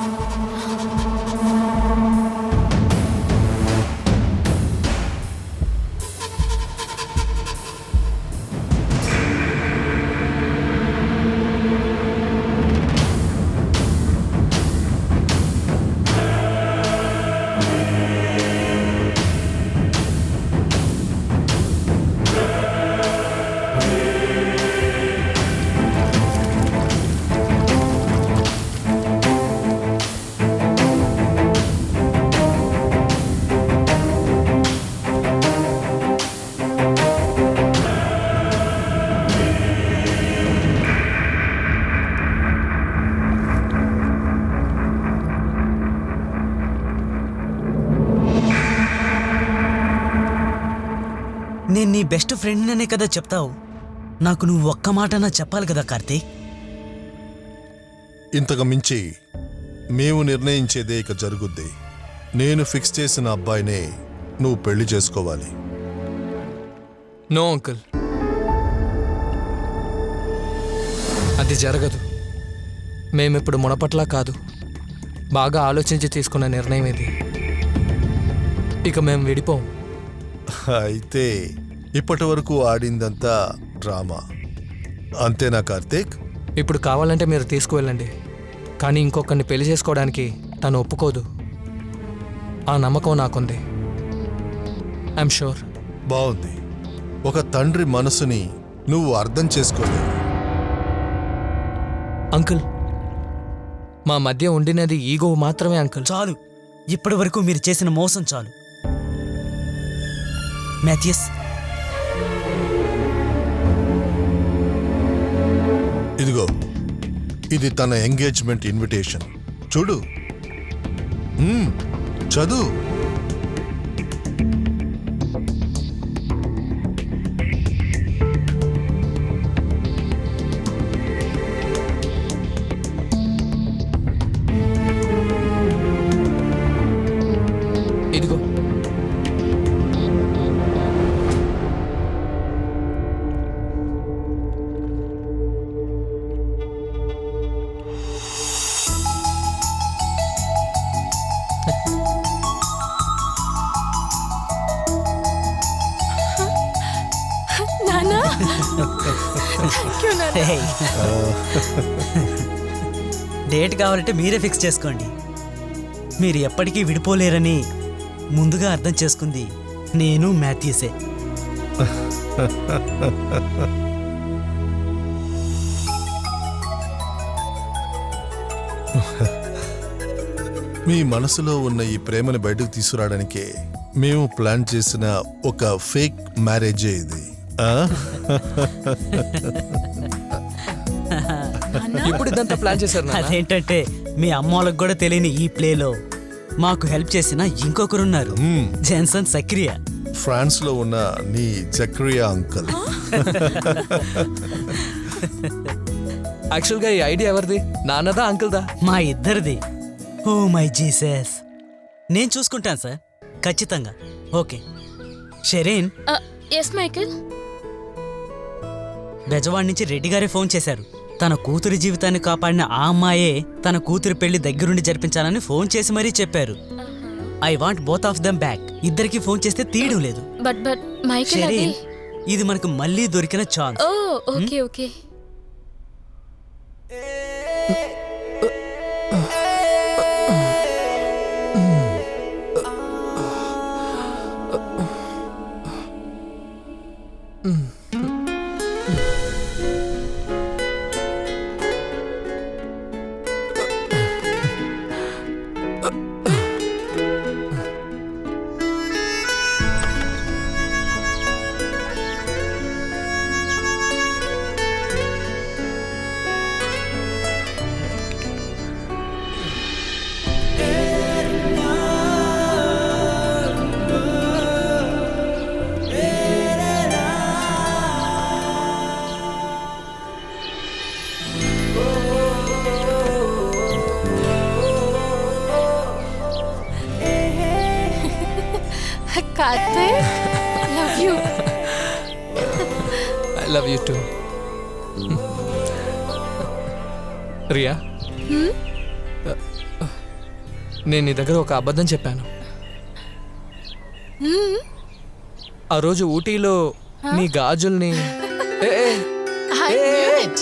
నేను నీ బెస్ట్ ఫ్రెండ్ అనే కదా చెప్తావు. నాకు నువ్వు ఒక్క మాటనా చెప్పాలి కదా కార్తీక్. ఇంతకు మించి మేము నిర్ణయించేదే ఇక జరుగుద్ది. నేను ఫిక్స్ చేసిన అబ్బాయినే నువ్వు పెళ్లి చేసుకోవాలి. నో అంకుల్, అది జరగదు. మేమిప్పుడు మునపట్లా కాదు, బాగా ఆలోచించి తీసుకున్న నిర్ణయం ఇది. ఇక మేము విడిపోం. అయితే ఇప్పటి వరకు ఆడిందంతా డ్రామా అంతేనా కార్తీక్? ఇప్పుడు కావాలంటే మీరు తీసుకువెళ్ళండి, కానీ ఇంకొకరిని పెళ్లి చేసుకోవడానికి తను ఒప్పుకోదు. ఆ నమ్మకం నాకుంది. I'm sure. బాగుంది. ఒక తండ్రి మనసుని నువ్వు అర్థం చేసుకోలేవు. అంకుల్, మా మధ్య ఉండినది ఈగో మాత్రమే అంకుల్. చాలు, ఇప్పటి వరకు మీరు చేసిన మోసం చాలు. మాథియస్, ఇదిగో, ఇది తన ఎంగేజ్మెంట్ ఇన్విటేషన్. చూడు, చదువు. ఇదిగో, నానా, థ్యాంక్ యూ నానా. డేట్ కావాలంటే మీరే ఫిక్స్ చేసుకోండి. మీరు ఎప్పటికీ విడిపోలేరని ముందుగా అర్థం చేసుకుంది నేను మాథ్యూసే. మీ మనసులో ఉన్న ఈ ప్రేమను బయటకు తీసుకురావడానికే మేము ప్లాన్ చేసిన ఒక ఫేక్ మ్యారేజే ఇది. ఇప్పుడు ఇదంతా ప్లాన్ చేశారు. అదేంటంటే మీ అమ్మోళ్ళకి కూడా తెలియని ఈ ప్లేలో మాకు హెల్ప్ చేసిన ఇంకొకరున్నారు, జెన్సన్ సక్రియా. ఫ్రాన్స్ లో ఉన్న నీ జక్రియా అంకుల్. యాక్చువల్గా ఈ ఐడియా ఎవరిది, నాన్నదా అంకుల్దా? మా ఇద్దరిది. Oh my Jesus. నేను చూసుకుంటాను సార్, ఖచ్చితంగా. Okay Sherin. Yes Michael. Bezawada నుంచి రెడ్డి గారే ఫోన్ చేశారు. తన కూతురి జీవితాన్ని కాపాడిన ఆ అమ్మాయే తన కూతురి పెళ్లి దగ్గరుండి జరిపించాలని ఫోన్ చేసి మరీ చెప్పారు. I want both of them back. ఇద్దరికి ఫోన్ చేస్తే తీయడం లేదు. బట్ మైకిల్, షెరీన్, ఇది మనకు మళ్ళీ దొరికిన chance. Oh okay okay. Karthik, love you. I love you too. Riya, నేను నీ దగ్గర ఒక అబద్ధం చెప్పాను. ఆ రోజు ఊటీలో నీ గాజుల్ని I knew it.